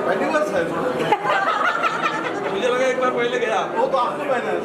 पहली बार शायद मुझे लगा एक बार पहले गया। वो तो आपको पहना है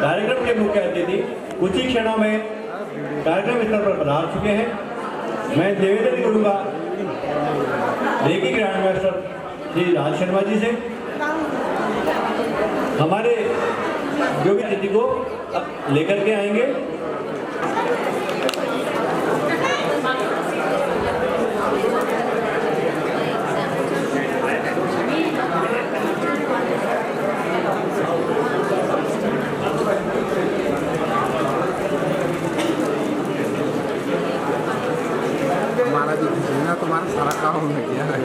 कार्यक्रम के मुख्य अतिथि कुछ ही क्षणों में कार्यक्रम स्थल पर पधार चुके हैं। मैं निवेदन करूंगा लेकी ग्रैंड मास्टर श्री राज शर्मा जी से हमारे जो भी अतिथि को लेकर के आएंगे। हमारा जो ना तुम्हारा सारा काम हमने किया है।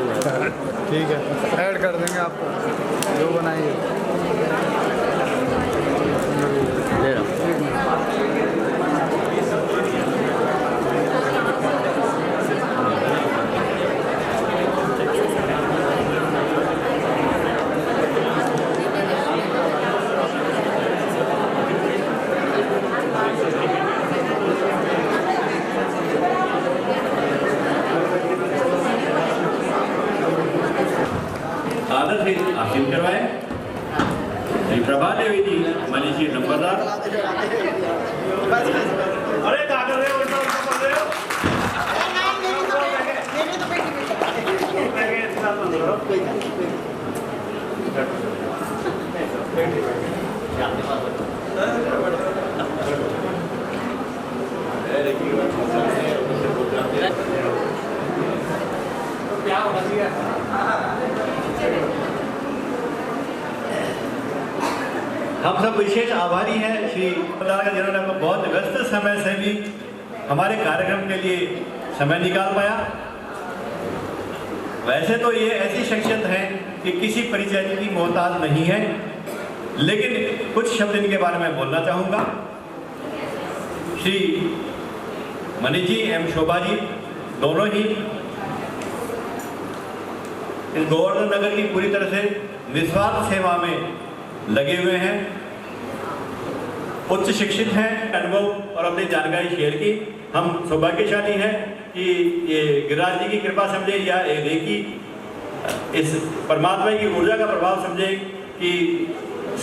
ठीक है, ऐड कर देंगे आपको जो बनाइए। ले रहा हूँ। आदर से आशीन करवाए श्री प्रभा देवी जी मनीषी नंबरदार। अरे क्या कर रहे हो? क्या होना चाहिए? हम सब विशेष आभारी हैं श्री प्रधान जिन्होंने हमको बहुत व्यस्त समय से भी हमारे कार्यक्रम के लिए समय निकाल पाया। वैसे तो ये ऐसी शख्सियत है कि किसी परिचय की मोहताज नहीं है, लेकिन कुछ शब्द इनके बारे में बोलना चाहूँगा। श्री मनीष जी एवं शोभा जी दोनों ही इस गोवर्धन नगर की पूरी तरह से निस्वार्थ सेवा में लगे हुए हैं। उच्च शिक्षित हैं, अनुभव और अपनी जानकारी शेयर की। हम सौभाग्यशाली हैं कि ये गिरिराज जी की कृपा समझे या रेकी इस परमात्मा की ऊर्जा का प्रभाव समझे कि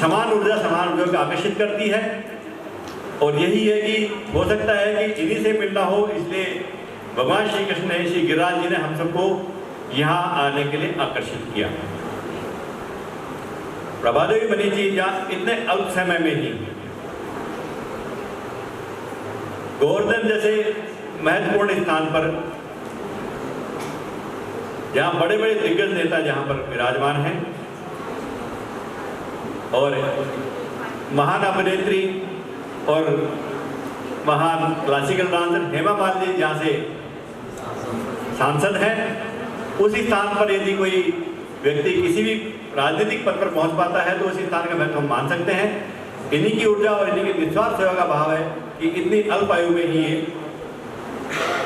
समान ऊर्जा को आकर्षित करती है। और यही है कि हो सकता है कि इन्हीं से मिलना हो, इसलिए भगवान श्री कृष्ण ने, श्री गिरिराज जी ने हम सबको यहाँ आने के लिए आकर्षित किया। प्रभादेवी मनीष जी जहाँ इतने अल्प समय में ही गोवर्धन जैसे महत्वपूर्ण स्थान पर, जहाँ बड़े बड़े दिग्गज नेता जहाँ पर विराजमान हैं और महान अभिनेत्री और महान क्लासिकल डांसर हेमा मालिनी जहाँ से सांसद हैं, उस स्थान पर यदि कोई व्यक्ति किसी भी राजनीतिक पद पर पहुंच पाता है तो उस स्थान का महत्व हम मान सकते हैं। इन्हीं की ऊर्जा और इन्हीं की निस्वार्थ सेवा का भाव है कि इतनी अल्प आयु में ही ये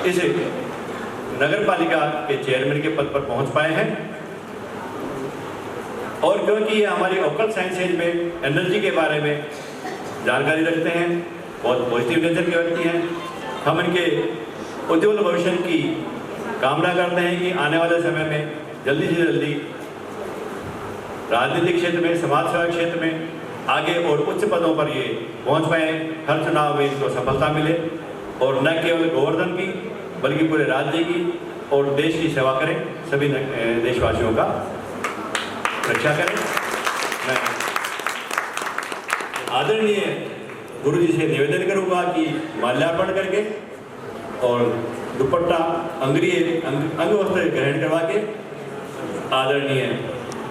इस नगर पालिका के चेयरमैन के पद पर पहुंच पाए हैं। और क्योंकि ये हमारी ओकल साइंसेज में एनर्जी के बारे में जानकारी रखते हैं, बहुत पॉजिटिव नेचर के व्यक्ति हैं, हम इनके उज्ज्वल भविष्य की कामना करते हैं कि आने वाले समय में जल्दी से जल्दी राजनीतिक क्षेत्र में, समाज सेवा क्षेत्र में आगे और उच्च पदों पर ये पहुंच पाए। हर चुनाव में इनको सफलता मिले और न केवल गोवर्धन की बल्कि पूरे राज्य की और देश की सेवा करें, सभी देशवासियों का रक्षा करें। मैं आदरणीय गुरु जी से निवेदन करूंगा कि माल्यार्पण करके और दुपट्टा अंग वस्त्र ग्रहण करवा के आदरणीय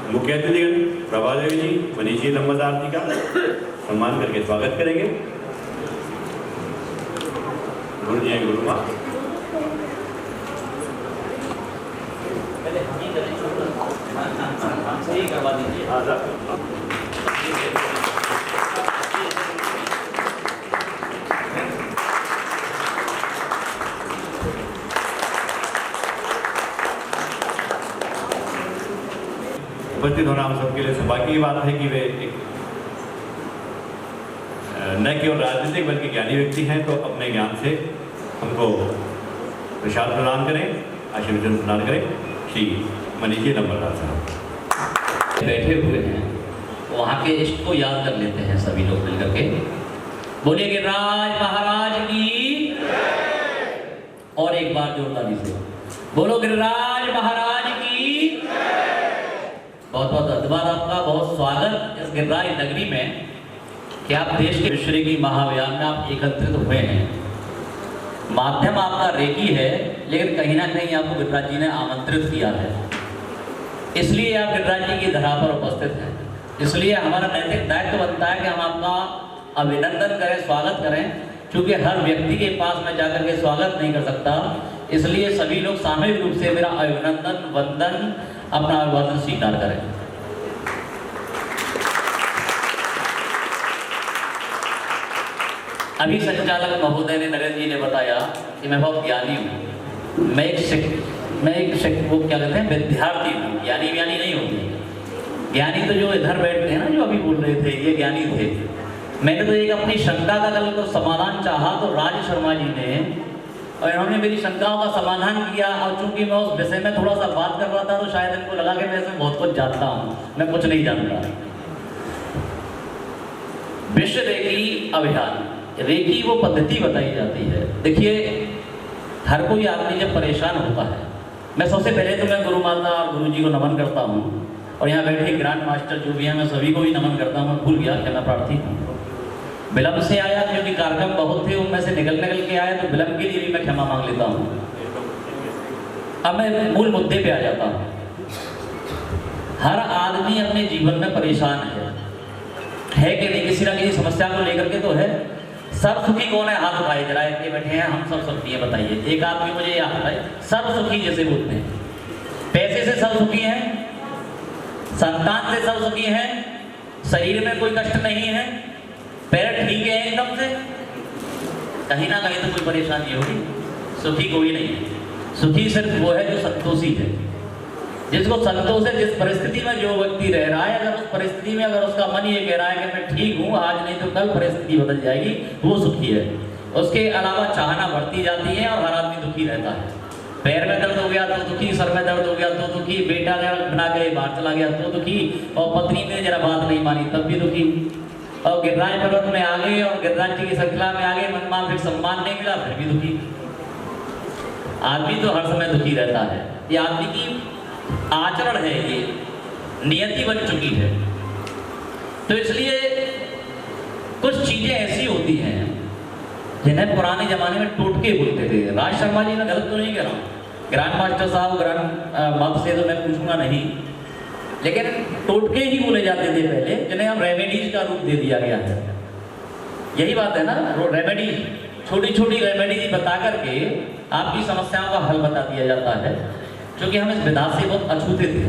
मुख्य अतिथिगण प्रभादेवी जी, मनीष जी नंबरदार जी का सम्मान करके स्वागत करेंगे। गुरु जी गुरु माँ करवा दीजिए। उपस्थित होना हम सबके लिए सौभाग्य की बात है कि वे न केवल राजनीतिक बल्कि ज्ञानी व्यक्ति हैं, तो अपने ज्ञान से हमको प्रसाद प्रदान करें, आशीर्वचन प्रदान करें। श्री मनीषी नंबरदार साहब बैठे हुए हैं, वहाँ के इष्ट को याद कर लेते हैं सभी लोग मिलकर के। बोलिए गिरिराज महाराज की, और एक बार जोरदारी से बोलो गिरिराज महाराज की। बहुत बहुत धन्यवाद आपका, बहुत स्वागत इस गिरिराज नगरी में कि आप देश के विश्व की महाअभियान में आप एकत्रित हुए हैं। माध्यम आपका रेकी है, लेकिन कहीं ना कहीं आपको गिरिराज जी ने आमंत्रित किया है, इसलिए आप गिरिराज जी की धरा पर उपस्थित हैं। इसलिए हमारा नैतिक दायित्व बनता है कि हम आपका अभिनंदन करें, स्वागत करें, क्योंकि हर व्यक्ति के पास में जाकर के स्वागत नहीं कर सकता। इसलिए सभी लोग सामूहिक रूप से मेरा अभिनंदन, वंदन, अपना अभिवादन स्वीकार करें। अभी संचालक महोदय ने, नरेंद्र जी ने बताया कि मैं बहुत ज्ञानी हूँ। मैं एक वो क्या कहते हैं, विद्यार्थी हूँ। ज्ञानी नहीं होती। ज्ञानी तो जो इधर बैठते हैं ना, जो अभी बोल रहे थे, ये ज्ञानी थे। मैंने तो एक अपनी शंका का कल तो समाधान चाहा, तो राज शर्मा जी ने, और इन्होंने मेरी शंकाओं का समाधान किया। और चूंकि मैं उस विषय में थोड़ा सा बात कर रहा था, तो शायद इनको लगा कि मैं इसमें बहुत कुछ जानता हूँ। मैं कुछ नहीं जानता। विश्व रेकी अभियान, रेकी वो पद्धति बताई जाती है। देखिए, हर कोई आदमी जब परेशान होता है, मैं सबसे पहले तो मैं गुरु माता और गुरु जी को नमन करता हूँ, और यहाँ बैठे ग्रैंड मास्टर जो भी हैं, मैं सभी को भी नमन करता हूँ। मैं भूल गया, क्षमा प्रार्थी हूँ। विलम्ब से आया क्योंकि कार्यक्रम बहुत थे, उनमें से निकल के आया, तो विलम्ब के लिए भी मैं क्षमा मांग लेता हूँ। अब मैं मूल मुद्दे पे आ जाता हूँ। हर आदमी अपने जीवन में परेशान है कि नहीं, किसी ना किसी समस्या को लेकर के तो है। सर्व सुखी कौन है? हाथ उठाए जरा, इतने बैठे हैं, हम सब सुखी है, बताइए। एक आदमी मुझे याद है, सर्व सुखी जैसे बोलते हैं। पैसे से सर्व सुखी हैं, संतान से सर्व सुखी हैं, शरीर में कोई कष्ट नहीं है, पैर ठीक है एकदम से, कहीं ना कहीं तो कोई परेशानी होगी। सुखी कोई नहीं है। सुखी सिर्फ वो है जो संतोषी है, जिसको संतोष है। जिस परिस्थिति में जो व्यक्ति रह रहा है, अगर उस परिस्थिति में अगर उसका मन ये कह रहा है कि मैं ठीक हूँ, आज नहीं तो कल परिस्थिति बदल जाएगी, वो सुखी है। उसके अलावा चाहना बढ़ती जाती है, और हर आदमी दुखी रहता है। पैर में दर्द हो गया तो दुखी, सर में दर्द हो गया तो दुखी, बेटा बना के बाहर चला गया तो दुखी, और पत्नी ने जरा बात नहीं मानी तब भी दुखी, और गिरिराज पर्वत में आ गए और गिरिराज जी की श्रृंखला में आ गए, मनमान फिर सम्मान नहीं मिला, फिर भी दुखी। आदमी तो हर समय दुखी रहता है। ये आदमी की आचरण है, ये नियति बन चुकी है। तो इसलिए कुछ चीजें ऐसी होती हैं जिन्हें पुराने जमाने में टोटके बोलते थे। राज शर्मा जी मैं गलत तो नहीं कह रहा हूँ, ग्रैंड मास्टर साहब ग्रैंड मत से तो मैं पूछूंगा नहीं, लेकिन टोटके ही बोले जाते थे पहले, जिन्हें हम रेमेडीज का रूप दे दिया गया है। यही बात है ना, रेमेडी, छोटी छोटी रेमेडीज बता करके आपकी समस्याओं का हल बता दिया जाता है, क्योंकि हम इस विधा से बहुत अछूते थे।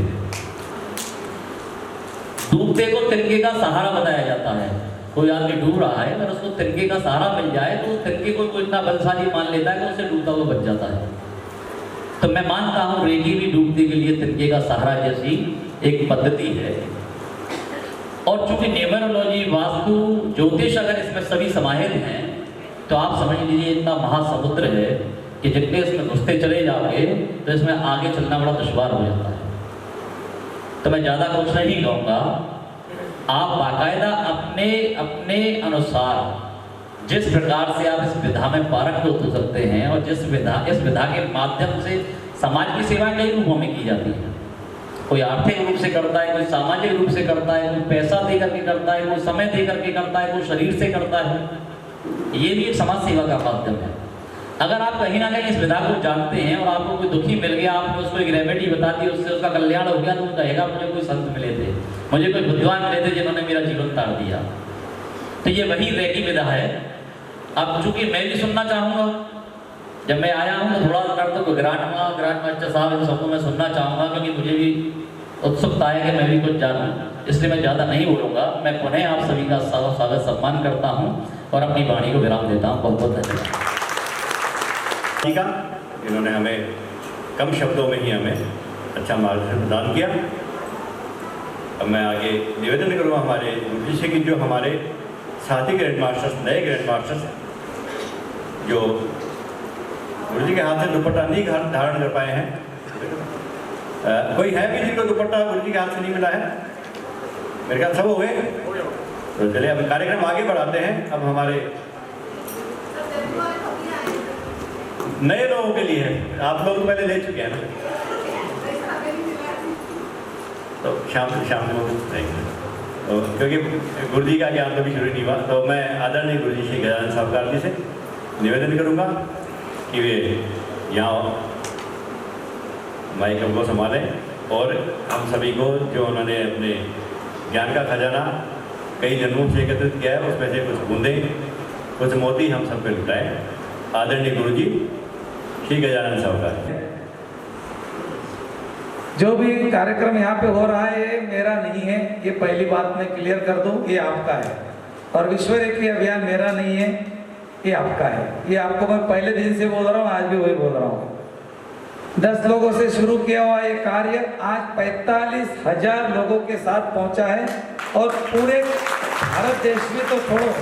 डूबते को तिनके का सहारा बताया जाता है। कोई आदमी डूब रहा है, अगर उसको तिनके का सहारा मिल जाए तो तिनके को कोई इतना बलशाली मान लेता है कि उससे डूबता हुआ बच जाता है। तो मैं मानता हूँ रेकी भी डूबने के लिए तिनके का सहारा जैसी एक पद्धति है। और चूंकि न्यूमेरोलॉजी, वास्तु, ज्योतिष अगर इसमें सभी समाहित हैं, तो आप समझ लीजिए इतना महासमुद्र है कि जितने इसमें घुसते चले जाओगे तो इसमें आगे चलना बड़ा दुश्वार हो जाता है। तो मैं ज़्यादा कुछ नहीं कहूँगा। आप बाकायदा अपने अपने अनुसार जिस प्रकार से आप इस विधा में पारंगत हो सकते हैं, और इस विधा के माध्यम से समाज की सेवा कई रूपों में की जाती है। कोई आर्थिक रूप से करता है, कोई सामाजिक रूप से करता है, कोई पैसा दे करके करता है, कोई समय दे करके करता है, कोई शरीर से करता है। ये भी एक समाज सेवा का माध्यम है। अगर आप कहीं ना कहीं इस विधा को जानते हैं और आपको कोई दुखी मिल गया, आपने उसको एक रेमेडी बता दी, उससे उसका कल्याण हो गया, तो वो कहेगा मुझे कोई संत मिले थे, मुझे कोई विद्वान मिले थे जिन्होंने मेरा जीवन तार दिया। तो ये वही रेकी विधा है। अब चूंकि मैं भी सुनना चाहूँगा, जब मैं आया हूँ तो थोड़ा नर्तक ग्रांड मास्टर साहब इन सबको मैं सुनना चाहूँगा, क्योंकि मुझे भी उत्सुकता है कि मैं भी कुछ जानूँ, इसलिए मैं ज़्यादा नहीं बोलूँगा। मैं पुनः आप सभी का स्वागत सम्मान करता हूँ और अपनी वाणी को विराम देता हूँ। बहुत बहुत धन्यवाद। इन्होंने हमें कम शब्दों में ही हमें अच्छा मार्गदर्शन प्रदान किया। अब मैं आगे निवेदन करूँगा हमारे गुरु जी की, जो हमारे साथी ग्रैंड मास्टर्स, नए ग्रैंड मास्टर्स जो गुरु जी के हाथ से दुपट्टा नहीं धारण कर पाए हैं। कोई है भी जिनको दुपट्टा गुरु जी के हाथ से नहीं मिला है? मेरे ख्याल सब हो गए। तो चलिए अब कार्यक्रम आगे बढ़ाते हैं। अब हमारे नए लोगों के लिए है, आप लोग तो पहले ले चुके हैं ना, तो शाम को रहेंगे। तो क्योंकि गुरु जी का ज्ञान तो भी शुरू नहीं हुआ, तो मैं आदरणीय गुरु जी श्री गजानन साहब जी से निवेदन करूंगा कि वे यहाँ माइक को संभालें और हम सभी को जो उन्होंने अपने ज्ञान का खजाना कई जन्मों से एकत्रित किया है, उसमें से कुछ बूंदें, कुछ मोती हम सब पे लुटाएं। आदरणीय गुरु जी श्री गजानन साहब। जो भी कार्यक्रम यहाँ पे हो रहा है ये मेरा नहीं है, ये पहली बात मैं क्लियर कर दूं, ये आपका है। और विश्व रेखी अभियान मेरा नहीं है, ये आपका है। ये आपको मैं पहले दिन से बोल रहा हूँ, आज भी वही बोल रहा हूँ। 10 लोगों से शुरू किया हुआ ये कार्य आज 45,000 लोगों के साथ पहुंचा है और पूरे भारत देश में तो छोड़ो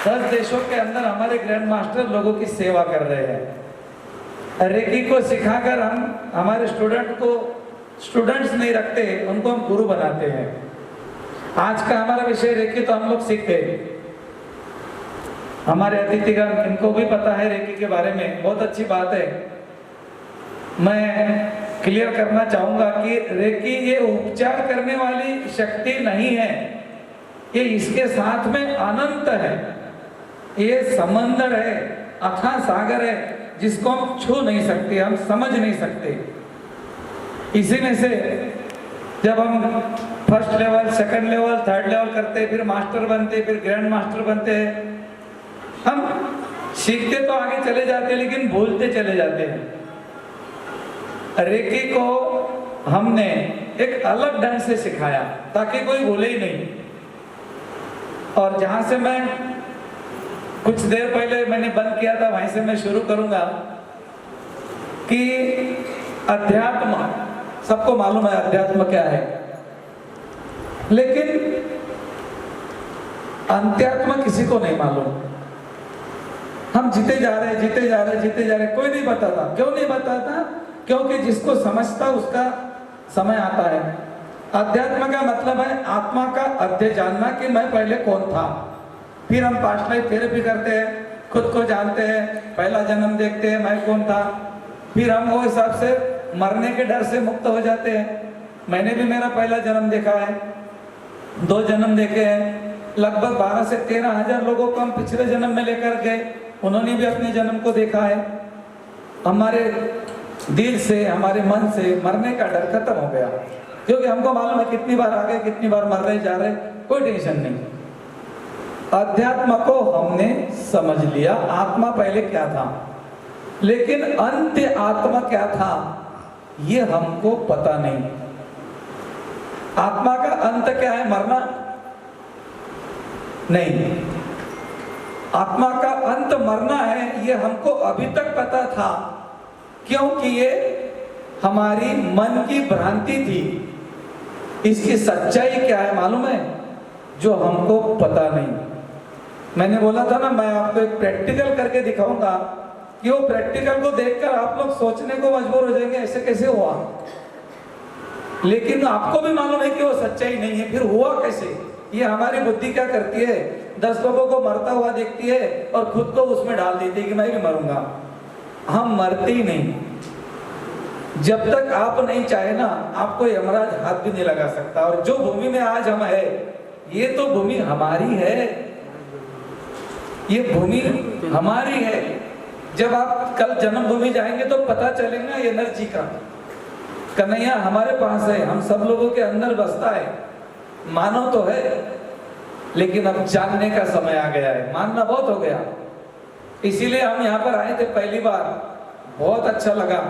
10 देशों के अंदर हमारे ग्रैंड मास्टर लोगों की सेवा कर रहे हैं। रेकी को सिखाकर हम हमारे स्टूडेंट्स नहीं रखते, उनको हम गुरु बनाते हैं। आज का हमारा विषय रेकी तो हम लोग सीखते हैं। हमारे अतिथिगण, इनको भी पता है रेकी के बारे में, बहुत अच्छी बात है। मैं क्लियर करना चाहूंगा कि रेकी ये उपचार करने वाली शक्ति नहीं है, ये इसके साथ में अनंत है, ये समंदर है, अथाह सागर है, जिसको हम छू नहीं सकते, हम समझ नहीं सकते। इसी में से जब हम first level, second level, third level करते, फिर मास्टर बनते, फिर ग्रैंड मास्टर बनते हैं, हम सीखते तो आगे चले जाते लेकिन भूलते चले जाते हैं। रेकी को हमने एक अलग ढंग से सिखाया ताकि कोई भूले ही नहीं। और जहां से मैं कुछ देर पहले मैंने बंद किया था, वहीं से मैं शुरू करूंगा कि अध्यात्म, सबको मालूम है अध्यात्म क्या है, लेकिन अंत्यात्म किसी को नहीं मालूम। हम जीते जा रहे, कोई नहीं बताता। क्यों नहीं बताता? क्योंकि जिसको समझता उसका समय आता है। अध्यात्म का मतलब है आत्मा का अध्यय जानना कि मैं पहले कौन था। फिर हम पास्ट लाइफ थेरेपी करते हैं, खुद को जानते हैं, पहला जन्म देखते हैं मैं कौन था। फिर हम वो हिसाब से मरने के डर से मुक्त हो जाते हैं। मैंने भी मेरा पहला जन्म देखा है, 2 जन्म देखे हैं। लगभग 12 से 13 हजार लोगों को हम पिछले जन्म में लेकर गए, उन्होंने भी अपने जन्म को देखा है। हमारे दिल से, हमारे मन से मरने का डर खत्म हो गया, क्योंकि हमको मालूम है कितनी बार आ गए, कितनी बार मर रहे जा रहे, कोई टेंशन नहीं। अध्यात्म को हमने समझ लिया, आत्मा पहले क्या था, लेकिन अंत्य आत्मा क्या था ये हमको पता नहीं। आत्मा का अंत क्या है? मरना नहीं, आत्मा का अंत मरना है, ये हमको अभी तक पता था, क्योंकि ये हमारी मन की भ्रांति थी। इसकी सच्चाई क्या है मालूम है? जो हमको पता नहीं। मैंने बोला था ना, मैं आपको एक प्रैक्टिकल करके दिखाऊंगा कि वो प्रैक्टिकल को देखकर आप लोग सोचने को मजबूर हो जाएंगे ऐसे कैसे हुआ, लेकिन आपको भी मालूम है कि वो सच्चाई नहीं है। फिर हुआ कैसे? ये हमारी बुद्धि क्या करती है, 10 लोगों को मरता हुआ देखती है और खुद को उसमें डाल देती है कि मैं भी मरूंगा। हम मरते ही नहीं। जब तक आप नहीं चाहे ना, आपको यमराज हाथ भी नहीं लगा सकता। और जो भूमि में आज हम है, ये तो भूमि हमारी है, ये भूमि हमारी है। जब आप कल जन्मभूमि जाएंगे तो पता चलेगा एनर्जी का। कन्हैया हमारे पास है, हम सब लोगों के अंदर बसता है। मानो तो है, लेकिन अब जानने का समय आ गया है, मानना बहुत हो गया। इसीलिए हम यहाँ पर आए थे पहली बार, बहुत अच्छा लगा।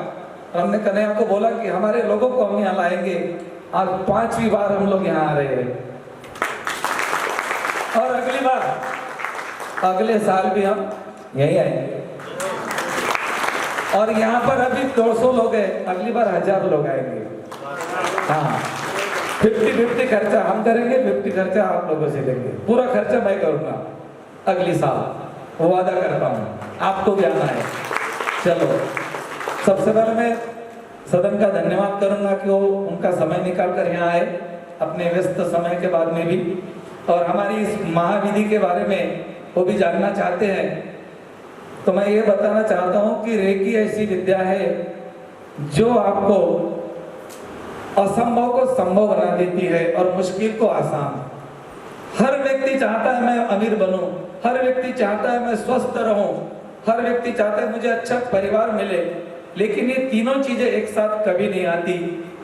हमने कन्हैया को बोला कि हमारे लोगों को हम यहाँ लाएंगे। आज 5वीं बार हम लोग यहाँ आ रहे हैं और अगली बार अगले साल भी हम यही आएंगे। और यहाँ पर अभी 200 लोग हैं, अगली बार 1000 लोग आएंगे। हाँ, 50-50 खर्चा हम करेंगे, 50 खर्चा आप लोगों से लेंगे। पूरा खर्चा मैं करूँगा अगली साल, वो वादा करता हूँ। आपको भी आना है। चलो, सबसे पहले मैं सदन का धन्यवाद करूँगा कि वो उनका समय निकाल कर यहाँ आए, अपने व्यस्त समय के बाद में भी, और हमारी इस महाविधि के बारे में वो भी जानना चाहते हैं। तो मैं ये बताना चाहता हूँ कि रेकी ऐसी विद्या है जो आपको असंभव को संभव बना देती है और मुश्किल को आसान। हर व्यक्ति चाहता है मैं अमीर बनूं, हर व्यक्ति चाहता है मैं स्वस्थ रहूं, हर व्यक्ति चाहता है मुझे अच्छा परिवार मिले, लेकिन ये तीनों चीजें एक साथ कभी नहीं आती।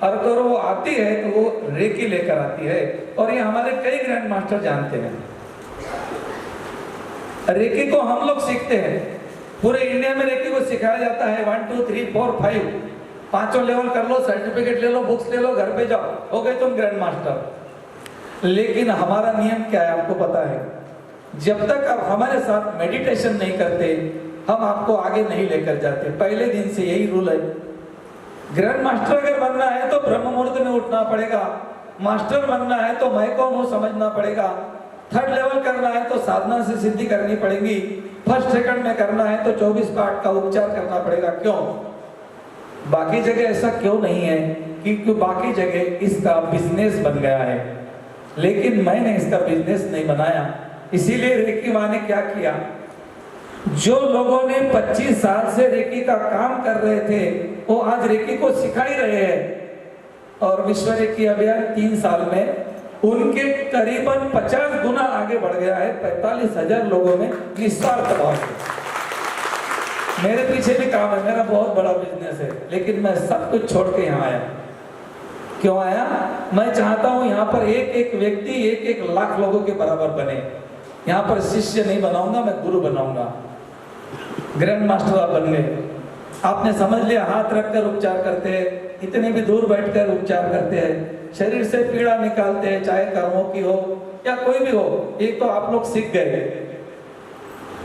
और अगर वो आती है तो वो रेकी लेकर आती है, और ये हमारे कई ग्रैंड मास्टर जानते हैं। रेकी को हम लोग सीखते हैं, पूरे इंडिया में रेकी को सिखाया जाता है। 1 2 3 4 5 पांचों लेवल कर लो, सर्टिफिकेट ले लो, बुक्स ले लो, घर पे जाओ, हो गए तुम ग्रैंड मास्टर। लेकिन हमारा नियम क्या है आपको पता है? जब तक आप हमारे साथ मेडिटेशन नहीं करते, हम आपको आगे नहीं लेकर जाते। पहले दिन से यही रूल है। ग्रैंड मास्टर अगर बनना है तो ब्रह्म मुहूर्त में उठना पड़ेगा, मास्टर बनना है तो मैं कौन हूं समझना पड़ेगा, थर्ड लेवल करना है तो साधना से सिद्धि करनी पड़ेगी, फर्स्ट सेकंड में करना है तो 24 पाठ का उपचार करना पड़ेगा। क्यों? बाकी जगह ऐसा क्यों नहीं है? क्योंकि बाकी जगह इसका बिजनेस बन गया है, लेकिन मैंने इसका बिजनेस नहीं बनाया। इसीलिए रेकी माँ ने क्या किया, जो लोगों ने 25 साल से रेकी का काम कर रहे थे वो आज रेकी को सिखा ही रहे हैं। और विश्व रेकी अभियान 3 साल में उनके करीबन 50 गुना आगे बढ़ गया है। 45,000 लोगों में निस्वार्थ भाव से। मेरे पीछे भी काम है, मेरा बहुत बड़ा बिजनेस है, लेकिन मैं सब कुछ छोड़ के यहाँ आया। क्यों आया? मैं चाहता हूँ यहाँ पर एक एक व्यक्ति 1-1 लाख लोगों के बराबर बने। यहाँ पर शिष्य नहीं बनाऊंगा, मैं गुरु बनाऊंगा। ग्रैंड मास्टर आप बन गए, आपने समझ लिया, हाथ रखकर उपचार करते हैं, इतने भी दूर बैठकर उपचार करते हैं, शरीर से पीड़ा निकालते हैं, चाहे कर्मों की हो या कोई भी हो, एक तो आप लोग सीख गए।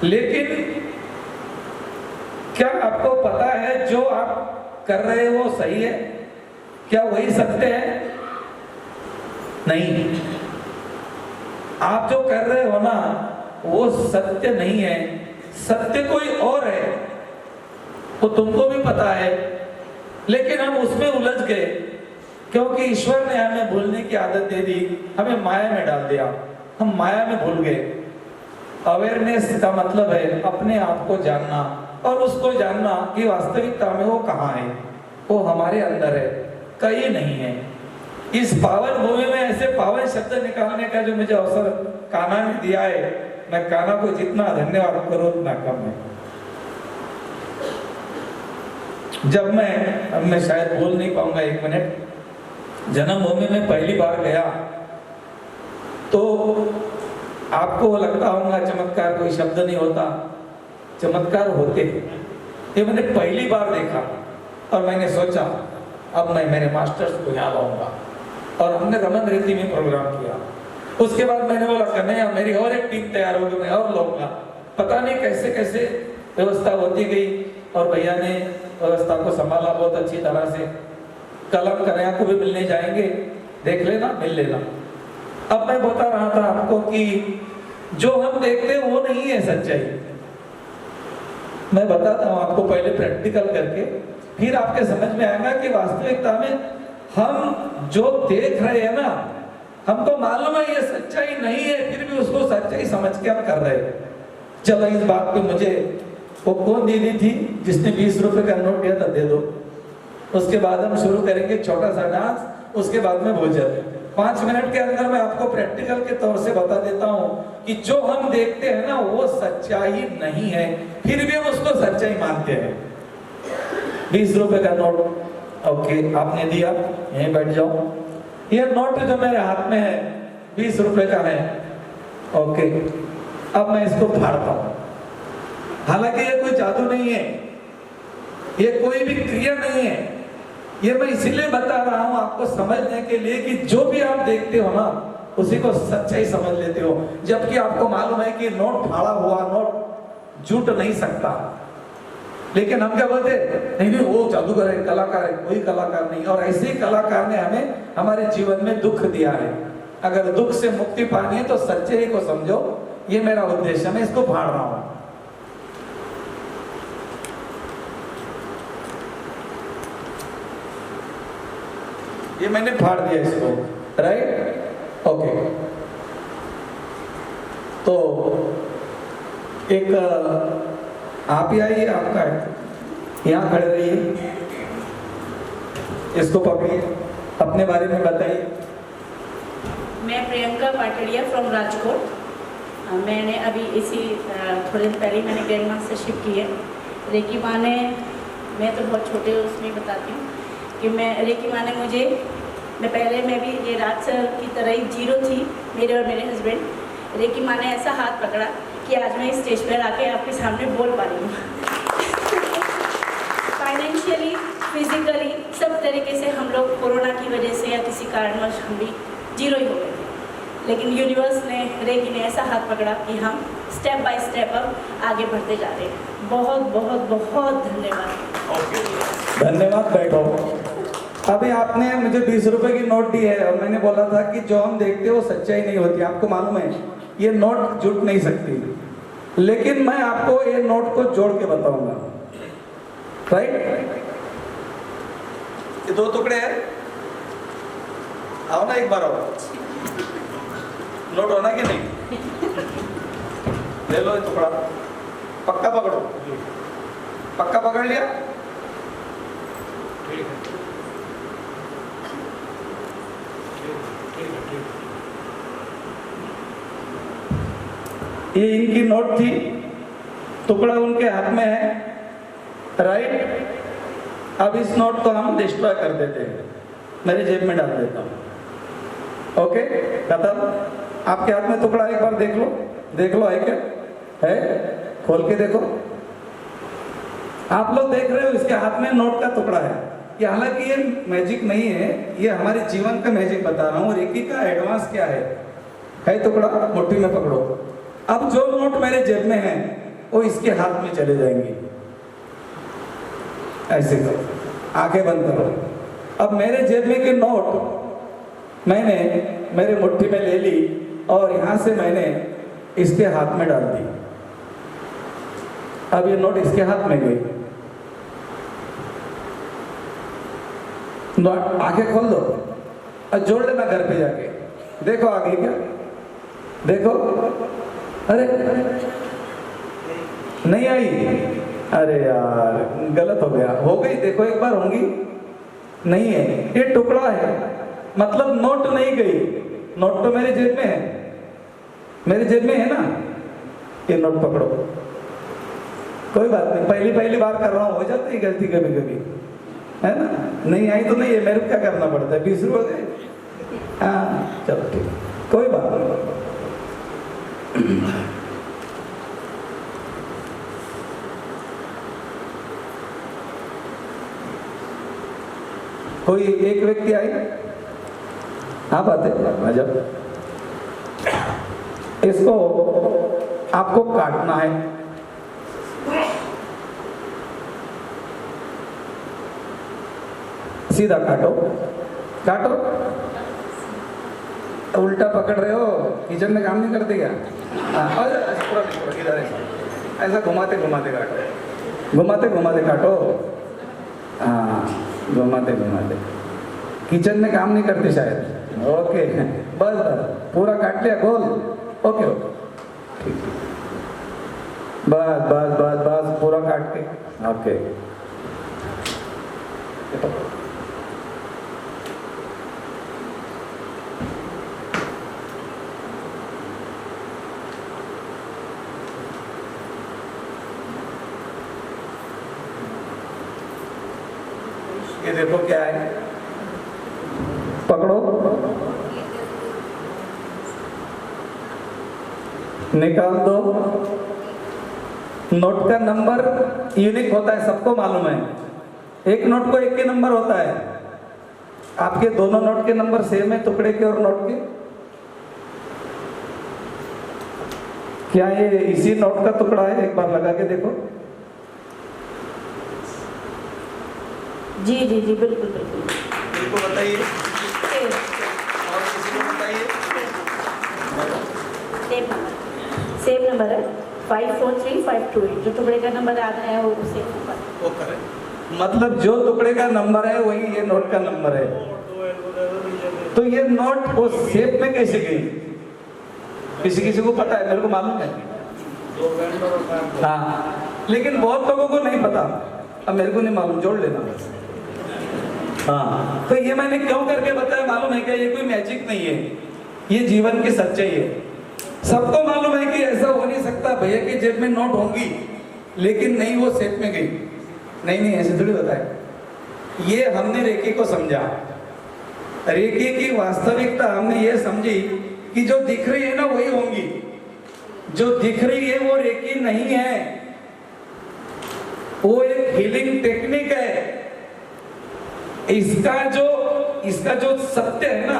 लेकिन क्या आपको पता है जो आप कर रहे हो वो सही है? क्या वही सत्य है? नहीं, आप जो कर रहे हो ना वो सत्य नहीं है, सत्य कोई और है, वो तुमको भी पता है, लेकिन हम उसमें उलझ गए क्योंकि ईश्वर ने हमें भूलने की आदत दे दी, हमें माया में डाल दिया, हम माया में भूल गए। अवेयरनेस का मतलब है अपने आप को जानना और उसको जानना कि वास्तविकता में वो कहाँ है। वो हमारे अंदर है, कहीं नहीं है। इस पावन भूमि में ऐसे पावन शब्द निकालने का जो मुझे अवसर कान्हा ने दिया है, मैं कान्हा को जितना धन्यवाद करूं उतना कम है। जब मैं शायद बोल नहीं पाऊंगा 1 मिनट, जन्मभूमि में पहली बार गया तो आपको लगता होगा चमत्कार कोई शब्द नहीं होता, चमत्कार होते। ये मैंने पहली बार देखा और मैंने सोचा अब मैं मेरे मास्टर्स को यहाँ लाऊंगा, और हमने रमन रेती में प्रोग्राम किया। उसके बाद मैंने बोला कन्हैया मेरी और एक टीम तैयार होगी, मैं और लाऊंगा। पता नहीं कैसे कैसे व्यवस्था होती गई और भैया ने व्यवस्था को संभाला बहुत अच्छी तरह से। कल हम कन्हैया को भी मिलने जाएंगे, देख लेना, मिल लेना। अब मैं बता रहा था आपको कि जो हम देखते हैं वो नहीं है सच्चाई। मैं बताता हूँ आपको पहले प्रैक्टिकल करके, फिर आपके समझ में आएगा कि वास्तविकता में हम जो देख रहे हैं ना, हमको मालूम है ये सच्चाई नहीं है, फिर भी उसको सच्चाई समझ के हम कर रहे हैं। चलो इस बात पे मुझे वो कौन दीदी थी जिसने 20 रुपए का नोट दिया था, दे दो। उसके बाद हम शुरू करेंगे छोटा सा डांस, उसके बाद में भोजन। 5 मिनट के अंदर मैं आपको प्रैक्टिकल के तौर से बता देता हूँ कि जो हम देखते हैं ना वो सच्चाई नहीं है, फिर भी हम उसको सच्चाई मानते हैं। 20 रुपए का नोट, ओके आपने दिया, यहीं बैठ जाओ। ये नोट जो मेरे हाथ में है 20 रुपए का है, ओके। अब मैं इसको फाड़ता हूँ, हालांकि ये कोई जादू नहीं है, ये कोई भी क्रिया नहीं है, ये मैं इसीलिए बता रहा हूं आपको समझने के लिए कि जो भी आप देखते हो ना उसी को सच्चाई समझ लेते हो, जबकि आपको मालूम है कि नोट फाड़ा हुआ नोट झूठ नहीं सकता। लेकिन हम क्या बोलते, नहीं नहीं वो जादूगर है, कलाकार है, कोई कलाकार नहीं। और ऐसे ही कलाकार ने हमें हमारे जीवन में दुख दिया है। अगर दुख से मुक्ति पानी है तो सच्चाई को समझो, ये मेरा उद्देश्य, मैं इसको फाड़ रहा हूं। ये मैंने फाड़ दिया इसको, राइट, ओके। तो एक आप ही आइए, आपका है, यहाँ खड़े रहिए, इसको पकड़िए, अपने बारे में बताइए। मैं प्रियंका पाटड़िया फ्रॉम राजकोट। मैंने अभी इसी थोड़े दिन पहले मैंने ग्रैंड मास्टरशिप की है। रेकी माँ ने, मैं तो बहुत छोटे उसमें बताती हूँ कि मैं रेकी माँ ने मुझे, मैं भी ये राज सर की तरह ही जीरो थी, मेरे और मेरे हस्बैंड। रेकी माँ ने ऐसा हाथ पकड़ा कि आज मैं इस स्टेज पर आके आपके सामने बोल पा रही हूँ। फाइनेंशियली, फिजिकली, सब तरीके से हम लोग कोरोना की वजह से या किसी कारणवश हम भी जीरो ही हो गए थे। लेकिन यूनिवर्स ने, रेकी ने ऐसा हाथ पकड़ा कि हम स्टेप बाय स्टेप अब आगे बढ़ते जा रहे हैं। बहुत बहुत बहुत धन्यवाद। धन्यवाद, बैठो। अभी आपने मुझे 20 रुपए की नोट दी है और मैंने बोला था कि जो हम देखते हैं वो सच्चाई नहीं होती। आपको मालूम है ये नोट झूठ नहीं सकती, लेकिन मैं आपको ये नोट को जोड़ के बताऊंगा, राइट। ये 2 टुकड़े हैं, आओ ना एक बार, आओ। नोट होना कि नहीं? ले लो ये टुकड़ा, पक्का पकड़ो, पक्का पकड़ लिया? ये इनकी नोट थी, टुकड़ा उनके हाथ में है, राइट। अब इस नोट को हम डिस्ट्रॉय कर देते हैं, मेरी जेब में डाल देता हूँ, ओके। खत्म। आपके हाथ में टुकड़ा एक बार देख लो, देख लो है क्या है, खोल के देखो। आप लोग देख रहे हो इसके हाथ में नोट का टुकड़ा है। ये हालांकि ये मैजिक नहीं है, ये हमारे जीवन का मैजिक बता रहा हूँ। रेकी का एडवांस क्या है टुकड़ा, मुट्ठी में पकड़ो। अब जो नोट मेरे जेब में है वो इसके हाथ में चले जाएंगे, ऐसे करो, आंखें बंद करो। अब मेरे जेब में के नोट मैंने मेरे मुट्ठी में ले ली और यहां से मैंने इसके हाथ में डाल दी। अब ये नोट इसके हाथ में गई। आंखें खोल दो और जोड़ लेना घर पे जाके, देखो आगे क्या, देखो। अरे नहीं आई, अरे यार गलत हो गया, हो गई, देखो एक बार होंगी, नहीं है। ये टुकड़ा है, मतलब नोट नहीं गई, नोट तो मेरे जेब में है, मेरे जेब में है ना। ये नोट पकड़ो, कोई बात नहीं, पहली बार कर रहा हूँ, हो जाती है गलती कभी कभी, है ना। नहीं आई तो नहीं है, मेरे को क्या करना पड़ता है, 20 रुपये गए, हाँ चलो ठीक, कोई बात नहीं। कोई एक व्यक्ति आए, आप आते, इसको आपको काटना है। सीधा काटो, काटो। उल्टा पकड़ रहे हो, किचन में काम नहीं करते क्या? पूरा इधर ऐसा घुमाते घुमाते काटो, घुमाते घुमाते काटो, हाँ घुमाते घुमाते। किचन में काम नहीं करते शायद, ओके। बस बस पूरा काट लिया गोल, ओके ओके ठीक, बस बस बस बस पूरा काट के, ओके। ये देखो क्या है, पकड़ो, निकाल दो, नोट का नंबर यूनिक होता है, सबको मालूम है। एक नोट को एक ही नंबर होता है। आपके दोनों नोट के नंबर सेम है, टुकड़े के और नोट के? क्या ये इसी नोट का टुकड़ा है? एक बार लगा के देखो। जी जी जी बिल्कुल बिल्कुल। इनको बताइए और किसी को बताइए। सेम नंबर है 543528। जो टुकड़े का नंबर आ रहा है वो सेम नंबर। वो करें। मतलब जो टुकड़े का नंबर है वही ये नोट का नंबर है। तो ये नोट वो शेप में कैसे गई? किसी किसी को पता है? मेरे को मालूम है। हाँ, लेकिन बहुत लोगों को नहीं पता। अब मेरे को नहीं मालूम, जोड़ लेना। हाँ, तो ये मैंने क्यों करके बताया मालूम है क्या? ये कोई मैजिक नहीं है, ये जीवन की सच्चाई है। सबको मालूम है कि ऐसा हो नहीं सकता भैया की जेब में नोट होंगी, लेकिन नहीं, वो शेप में गई। नहीं ऐसे थोड़ी बताए। ये हमने रेकी को समझा। रेकी की वास्तविकता हमने ये समझी कि जो दिख रही है ना वही होंगी। जो दिख रही है वो रेकी नहीं है, वो एक हीलिंग टेक्निक है। इसका जो सत्य है ना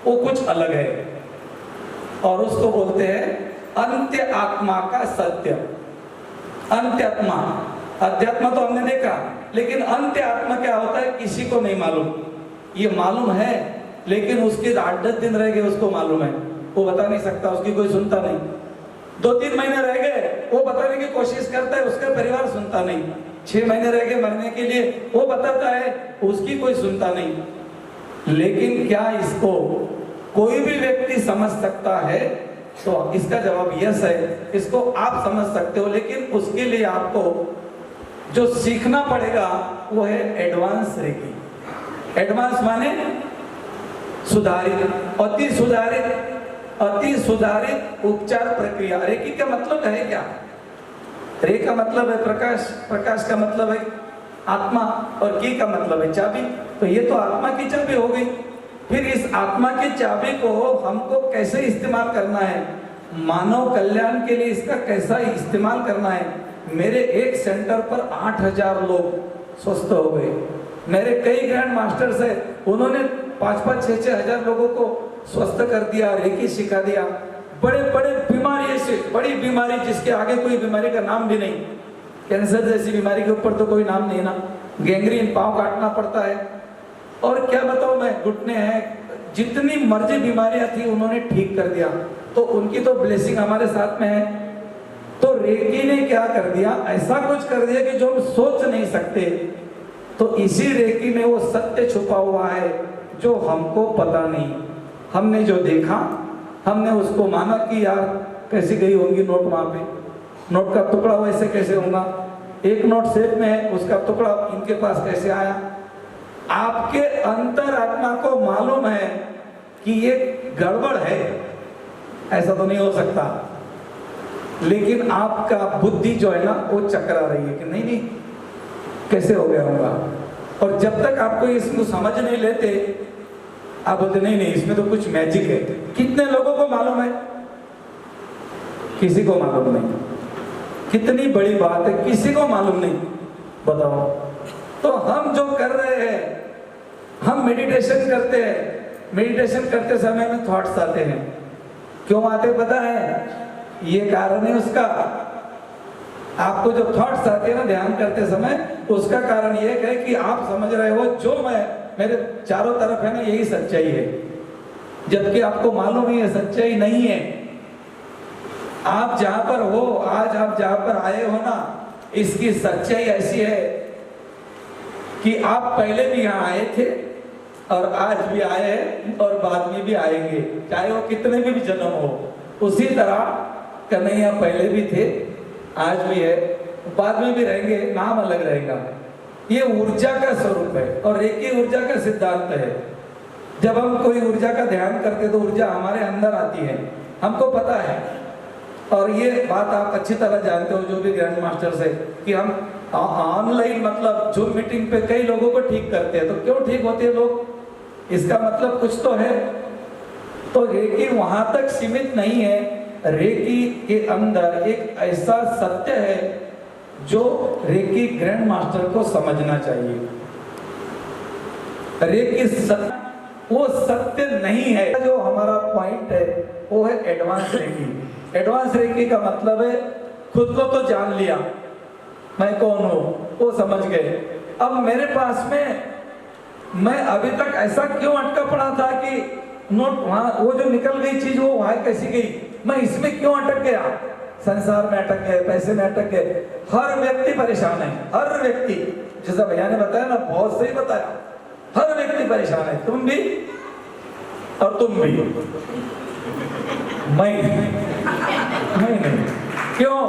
वो कुछ अलग है, और उसको बोलते हैं अंत्य आत्मा का सत्य। अंत्य आत्मा, अध्यात्म तो हमने देखा, लेकिन अंत्य आत्मा क्या होता है किसी को नहीं मालूम। ये मालूम है लेकिन उसके 8-10 दिन रह गए उसको मालूम है, वो बता नहीं सकता, उसकी कोई सुनता नहीं। 2-3 महीने रह गए वो बताने की कोशिश करता है, उसका परिवार सुनता नहीं। 6 महीने रह गए मरने के लिए, वो बताता है, उसकी कोई सुनता नहीं। लेकिन क्या इसको कोई भी व्यक्ति समझ सकता है? तो इसका जवाब यस है। इसको आप समझ सकते हो, लेकिन उसके लिए आपको जो सीखना पड़ेगा वो है एडवांस रेकी। एडवांस माने सुधारित, अति सुधारित उपचार प्रक्रिया। रेकी का मतलब है क्या? रे का मतलब है प्रकाश, प्रकाश का मतलब है आत्मा, और की का मतलब है चाबी। तो ये तो आत्मा की चाबी हो गई। फिर इस आत्मा की चाबी को हमको कैसे इस्तेमाल करना है, मानव कल्याण के लिए इसका कैसा इस्तेमाल करना है। मेरे एक सेंटर पर 8000 लोग स्वस्थ हो गए। मेरे कई ग्रैंड मास्टर्स है, उन्होंने 5-5, 6-6 हजार लोगों को स्वस्थ कर दिया, रेकी सिखा दिया। बड़े बड़े बीमारी से, बड़ी बीमारी जिसके आगे कोई बीमारी का नाम भी नहीं, कैंसर जैसी बीमारी के ऊपर तो कोई नाम नहीं ना, गैंग्रीन, पाँव काटना पड़ता है, और क्या बताऊं मैं, घुटने हैं, जितनी मर्जी बीमारियां थी उन्होंने ठीक कर दिया। तो उनकी तो ब्लेसिंग हमारे साथ में है। तो रेकी ने क्या कर दिया, ऐसा कुछ कर दिया कि जो हम सोच नहीं सकते। तो इसी रेकी में वो सत्य छुपा हुआ है जो हमको पता नहीं। हमने जो देखा, हमने उसको माना कि यार कैसी गई होंगी नोट, वहां पे नोट का टुकड़ा वैसे कैसे होगा, एक नोट शेप में है, उसका टुकड़ा इनके पास कैसे आया। आपके अंतरात्मा को मालूम है कि ये गड़बड़ है, ऐसा तो नहीं हो सकता, लेकिन आपका बुद्धि जो है ना वो चकरा रही है कि नहीं नहीं कैसे हो गया होगा। और जब तक आपको इसको समझ नहीं लेते, आप बोलते नहीं नहीं इसमें तो कुछ मैजिक है। कितने लोगों को मालूम है? किसी को मालूम नहीं। कितनी बड़ी बात है, किसी को मालूम नहीं। बताओ। तो हम जो कर रहे हैं, हम मेडिटेशन करते हैं, मेडिटेशन करते समय में थॉट्स आते हैं। क्यों आते पता है? ये कारण है उसका। आपको जो थॉट्स आते हैं ना ध्यान करते समय, उसका कारण ये है कि आप समझ रहे हो जो मेरे चारों तरफ है ना यही सच्चाई है, जबकि आपको मालूम है ये सच्चाई नहीं है। आप जहां पर हो, आज आप जहां पर आए हो ना, इसकी सच्चाई ऐसी है कि आप पहले भी यहाँ आए थे और आज भी आए हैं और बाद में भी आएंगे, चाहे वो कितने भी जन्म हो। उसी तरह कन्हैया पहले भी थे, आज भी है, बाद में भी रहेंगे, नाम अलग रहेगा। ये ऊर्जा का स्वरूप है और रेकी ऊर्जा का सिद्धांत है। जब हम कोई ऊर्जा का ध्यान करते तो ऊर्जा हमारे अंदर आती है, हमको पता है। और ये बात आप अच्छी तरह जानते हो जो भी ग्रैंड मास्टर्स है कि हम ऑनलाइन मतलब जूम मीटिंग पे कई लोगों को ठीक करते हैं। तो क्यों ठीक होते हैं लोग? इसका मतलब कुछ तो है। तो रेकी वहां तक सीमित नहीं है रेकी के अंदर एक ऐसा सत्य है जो रेकी ग्रैंड मास्टर को समझना चाहिए। रेकी सत्य, वो सत्य नहीं है। जो हमारा पॉइंट है वो है एडवांस रेकी। एडवांस रेकी का मतलब है खुद को तो जान लिया, मैं कौन हूं, वो समझ गए। अब मेरे पास में मैं अभी तक ऐसा क्यों अटका पड़ा था कि नोट वहां, वो जो निकल गई चीज वो वहां कैसी गई, मैं इसमें क्यों अटक गया, संसार में अटक गए, पैसे में अटक गए। हर व्यक्ति परेशान है, हर व्यक्ति, जैसा भैया ने बताया ना, बहुत सही बताया, हर व्यक्ति परेशान है, तुम भी और तुम भी। मैं नहीं, क्यों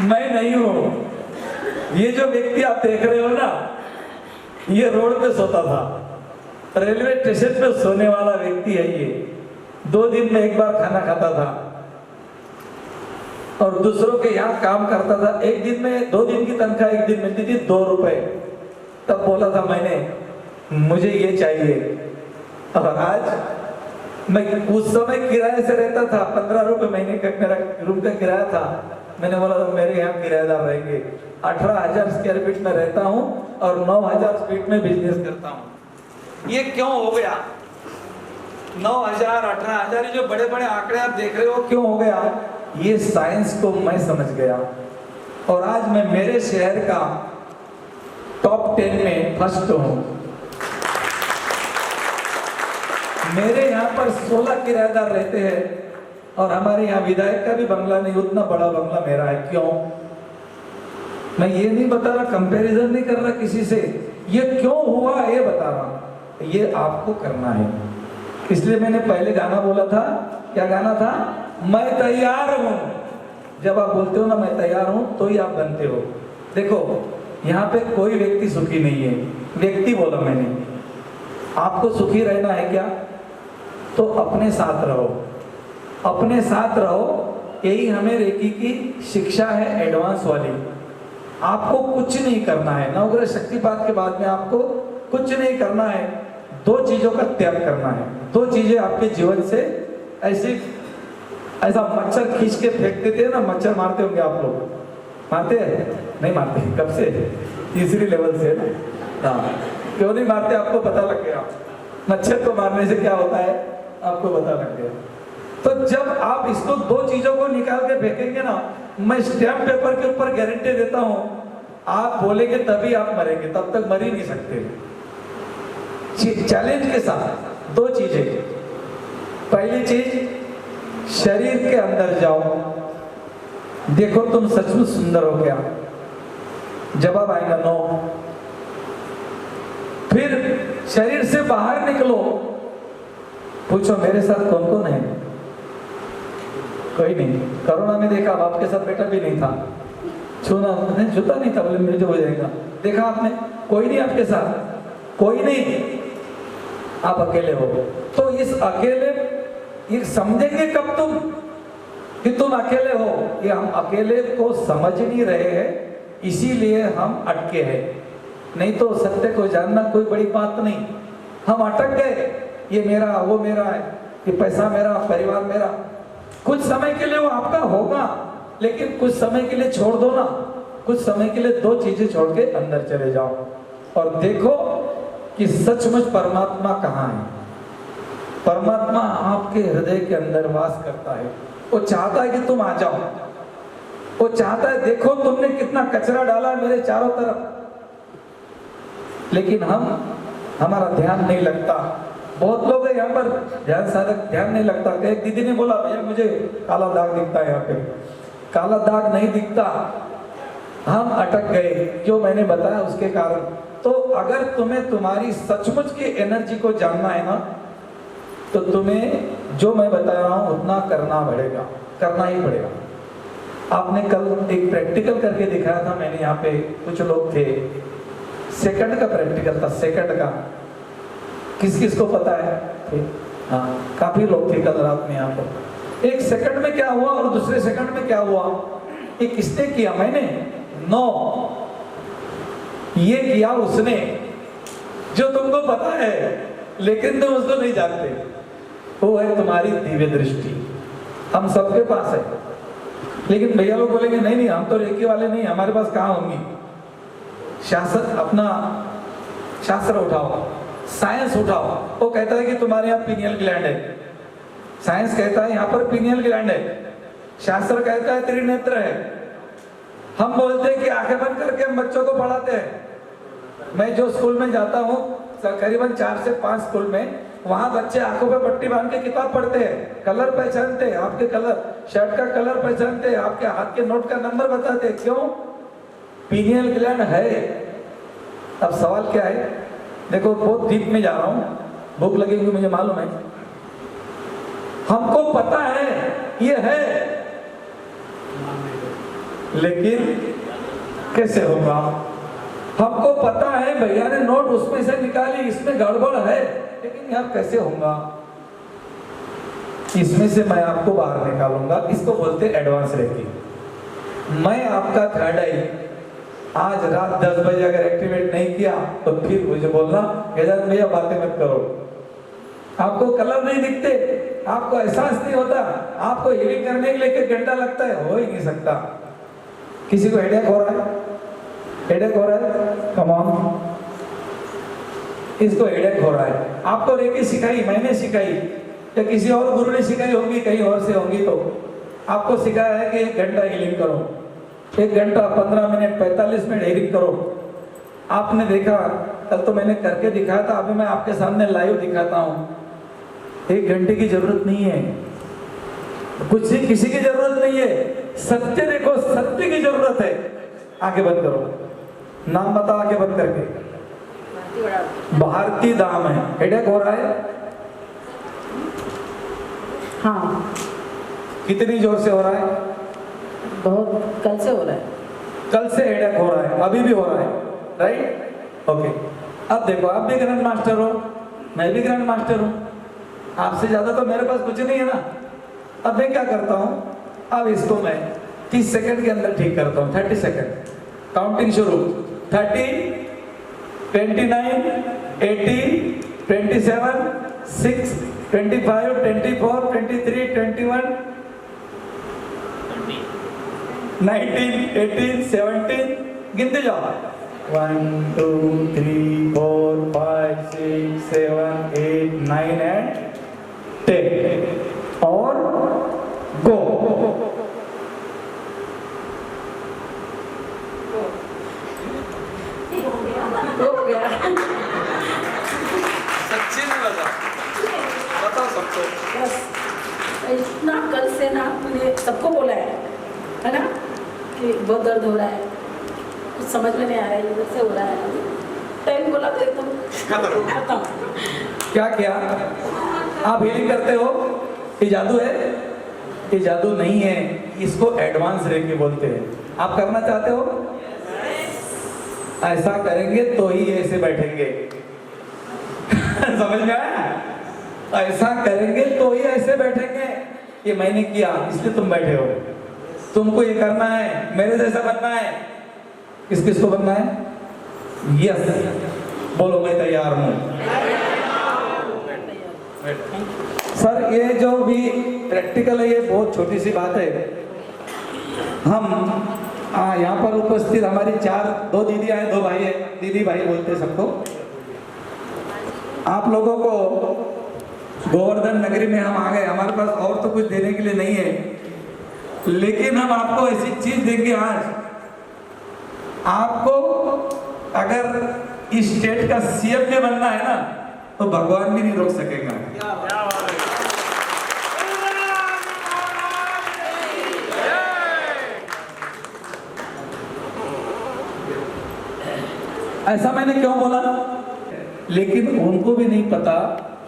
मैं नहीं हूं। ये जो व्यक्ति आप देख रहे हो ना, ये रोड पे सोता था, रेलवे स्टेशन पे सोने वाला व्यक्ति है ये। 2 दिन में एक बार खाना खाता था और दूसरों के यहाँ काम करता था। एक दिन में 2 दिन की तनख्वाह एक दिन मिलती थी 2 रुपए। तब बोला था मैंने, मुझे ये चाहिए। और आज मैं उस समय किराए से रहता था, 15 रुपए महीने का मेरा रूम का किराया था। मैंने बोला था मेरे यहाँ किराएदार रहेंगे। 18,000 स्क्वायर फीट में रहता हूँ और 9,000 फीट में बिजनेस करता हूँ। ये क्यों हो गया? 9,000, 18,000 जो बड़े बड़े आंकड़े आप देख रहे हो, क्यों हो गया? ये साइंस को मैं समझ गया और आज मैं मेरे शहर का टॉप 10 में फर्स्ट हूँ। मेरे यहाँ पर 16 किराएदार रहते हैं और हमारे यहाँ विधायक का भी बंगला नहीं, उतना बड़ा बंगला मेरा है। क्यों? मैं ये नहीं बता रहा, कंपैरिजन नहीं कर रहा किसी से, ये क्यों हुआ ये बता रहा। ये आपको करना है, इसलिए मैंने पहले गाना बोला था। क्या गाना था? मैं तैयार हूं। जब आप बोलते हो ना मैं तैयार हूं, तो ही आप बनते हो। देखो यहाँ पे कोई व्यक्ति सुखी नहीं है, व्यक्ति बोला मैंने। आपको सुखी रहना है क्या? तो अपने साथ रहो, अपने साथ रहो। यही हमें रेकी की शिक्षा है, एडवांस वाली। आपको कुछ नहीं करना है, नवग्रह शक्तिपात के बाद में आपको कुछ नहीं करना है। 2 चीजों का त्याग करना है। 2 चीजें आपके जीवन से ऐसा मच्छर खींच के फेंक देते हैं ना, मच्छर मारते होंगे आप लोग, मारते हैं? नहीं मारते, कब से? तीसरी लेवल से ना। हाँ, क्यों नहीं मारते आपको पता लग गया। मच्छर को मारने से क्या होता है आपको पता लग गया। तो जब आप इसको 2 चीजों को निकाल के फेंकेंगे ना, मैं स्टैम्प पेपर के ऊपर गारंटी देता हूं, आप बोलेंगे तभी आप मरेंगे, तब तक मर ही नहीं सकते। चैलेंज के साथ 2 चीजें। पहली चीज, शरीर के अंदर जाओ, देखो तुम सचमुच सुंदर हो क्या? जवाब आएगा नो। फिर शरीर से बाहर निकलो, पूछो मेरे साथ कौन कौन है? कोई नहीं। कोरोना में देखा, आपके साथ बेटा भी नहीं था, छूना नहीं, छूता नहीं था, बोले मेरे जो हो जाएगा। देखा आपने, कोई नहीं आपके साथ, कोई नहीं, आप अकेले हो। तो इस अकेले, ये समझेंगे कब तुम कि तुम अकेले हो? ये हम अकेले को समझ नहीं रहे हैं, इसीलिए हम अटके हैं। नहीं तो सत्य को जानना कोई बड़ी बात नहीं। हम अटक गए, ये मेरा, वो मेरा है, ये पैसा मेरा, परिवार मेरा। कुछ समय के लिए वो आपका होगा, लेकिन कुछ समय के लिए छोड़ दो ना। कुछ समय के लिए 2 चीजें छोड़ के अंदर चले जाओ और देखो कि सचमुच परमात्मा कहाँ है। परमात्मा आपके हृदय के अंदर वास करता है। वो चाहता है कि तुम आ जाओ, वो चाहता है, देखो तुमने कितना कचरा डाला है मेरे चारों तरफ, लेकिन हमारा ध्यान नहीं लगता। बहुत लोग हैं यहाँ पर ध्यान साधक, ध्यान नहीं लगता। एक दीदी ने बोला भैया मुझे काला दाग दिखता है, यहाँ पे काला दाग नहीं दिखता, हम अटक गए। जो मैंने बताया उसके कारण। तो अगर तुम्हें तुम्हारी सचमुच की एनर्जी को जानना है ना, तो तुम्हें जो मैं बता रहा हूं उतना करना पड़ेगा, करना ही पड़ेगा। आपने कल एक प्रैक्टिकल करके दिखाया था, मैंने यहाँ पे कुछ लोग थे, सेकंड का प्रैक्टिकल था, सेकंड का। किस किस को पता है? हाँ, काफी लोग थे कल रात में यहाँ पर। 1 सेकंड में क्या हुआ और दूसरे सेकंड में क्या हुआ, ये किसने किया? मैंने? नो, ये किया उसने, जो तुमको पता है लेकिन तुम उसको नहीं जानते। वो है तुम्हारी दिव्य दृष्टि। हम सबके पास है। लेकिन भैया लोग बोलेंगे नहीं नहीं, हम तो रेकी वाले नहीं, हमारे पास कहाँ होंगी। शास्त्र, अपना शास्त्र उठाओ, साइंस उठाओ। वो कहता है कि तुम्हारे यहाँ पीनियल ग्लैंड है, साइंस कहता है यहाँ पर पीनियल ग्लैंड है, शास्त्र कहता है त्रिनेत्र है। हम बोलते हैं कि आंखें बंद करके हम बच्चों को पढ़ाते हैं। मैं जो स्कूल में जाता हूँ, करीबन 4 से 5 स्कूल में, वहां बच्चे आंखों पे पट्टी बांध के किताब पढ़ते हैं, कलर पहचानते हैं, आपके कलर, शर्ट का कलर पहचानते हैं, आपके हाथ के नोट का नंबर बताते हैं। क्यों? पीनियल ग्लैंड है। अब सवाल क्या है, देखो बहुत डीप में जा रहा हूँ, भूख लगेगी मुझे मालूम है। हमको पता है ये है, लेकिन कैसे होगा? हमको पता है भैया ने नोट उसमें से निकाली, इसमें गड़बड़ है, लेकिन यार कैसे होगा? इसमें से मैं आपको बाहर निकालूंगा। इसको बोलते एडवांस रेकी। मैं आपका थर्ड आई आज रात 10 बजे अगर एक्टिवेट नहीं किया तो फिर मुझे बोलना भैया बातें मत करो। आपको कलर नहीं दिखते, आपको एहसास नहीं होता, आपको हीलिंग करने के लिए 1 घंटा लगता है, हो ही नहीं सकता। किसी को हेडेक हो रहा है? हेडेक हो रहा है? कम ऑन, इसको हेडेक हो रहा है। आपको रेकी सिखाई, मैंने सिखाई या किसी और गुरु ने सिखाई होगी, कहीं और से होगी, तो आपको सिखाया है कि 1 घंटा हीलिंग करो, 1 घंटा 15 मिनट 45 मिनट हीलिंग करो। आपने देखा, कल तो मैंने करके दिखाया था, अभी मैं आपके सामने लाइव दिखाता हूँ। 1 घंटे की जरूरत नहीं है, कुछ किसी की जरूरत नहीं है। सत्य देखो, सत्य की जरूरत है। आगे बंद करो, नाम बता आगे बंद करके। भारती दाम है। हेडेक हो रहा है? हाँ। कितनी जोर से हो रहा है? बहुत, कल से हो रहा है। कल से हेडेक हो रहा है, अभी भी हो रहा है, राइट? ओके। अब देखो, आप भी ग्रैंड मास्टर हो, मैं भी ग्रैंड मास्टर हूँ, आपसे ज्यादा तो मेरे पास कुछ नहीं है ना। अब मैं क्या करता हूँ, अब इसको मैं 30 सेकंड के अंदर ठीक करता हूँ। 30 सेकंड, काउंटिंग शुरू। 30, 29, 18, 27, 6, 25, 24, 23, 21, 19, 18, 17, गिनते जाओ। 1, 2, 3, 4, 5, 6, 7, 8, 9 and 10 और गो। सच्ची नहीं बताओ सबको। बस इतना कल से ना मैंने सबको बोला है ना, कि बहुत दर्द हो रहा है, कुछ समझ में नहीं आ रहा है, इधर से हो रहा है। टाइम बोला तो एकदम खत्म। क्या किया? आप हीलिंग करते हो, ये जादू है? ये जादू नहीं है, इसको एडवांस रेकी बोलते हैं। आप करना चाहते हो? ऐसा करेंगे तो ही ऐसे बैठेंगे। समझ में आया? ऐसा करेंगे तो ही ऐसे बैठेंगे। ये मैंने किया इसलिए तुम बैठे हो। तुमको ये करना है, मेरे जैसा बनना है। किस किस को बनना है? यस, बोलो मैं तैयार हूं। सर ये जो भी प्रैक्टिकल है, ये बहुत छोटी सी बात है। हम यहाँ पर उपस्थित हमारी 2 दीदियां हैं, 2 भाई है, दीदी भाई बोलते हैं सबको। आप लोगों को गोवर्धन नगरी में हम आ गए, हमारे पास और तो कुछ देने के लिए नहीं है, लेकिन हम आपको ऐसी चीज देंगे आज। आपको अगर इस स्टेट का सीएम भी बनना है ना, तो भगवान भी नहीं रोक सकेगा। ऐसा मैंने क्यों बोला? लेकिन उनको भी नहीं पता